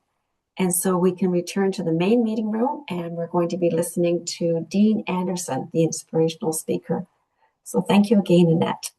And so we can return to the main meeting room, and we're going to be listening to Dean Anderson, the inspirational speaker. So thank you again, Annette.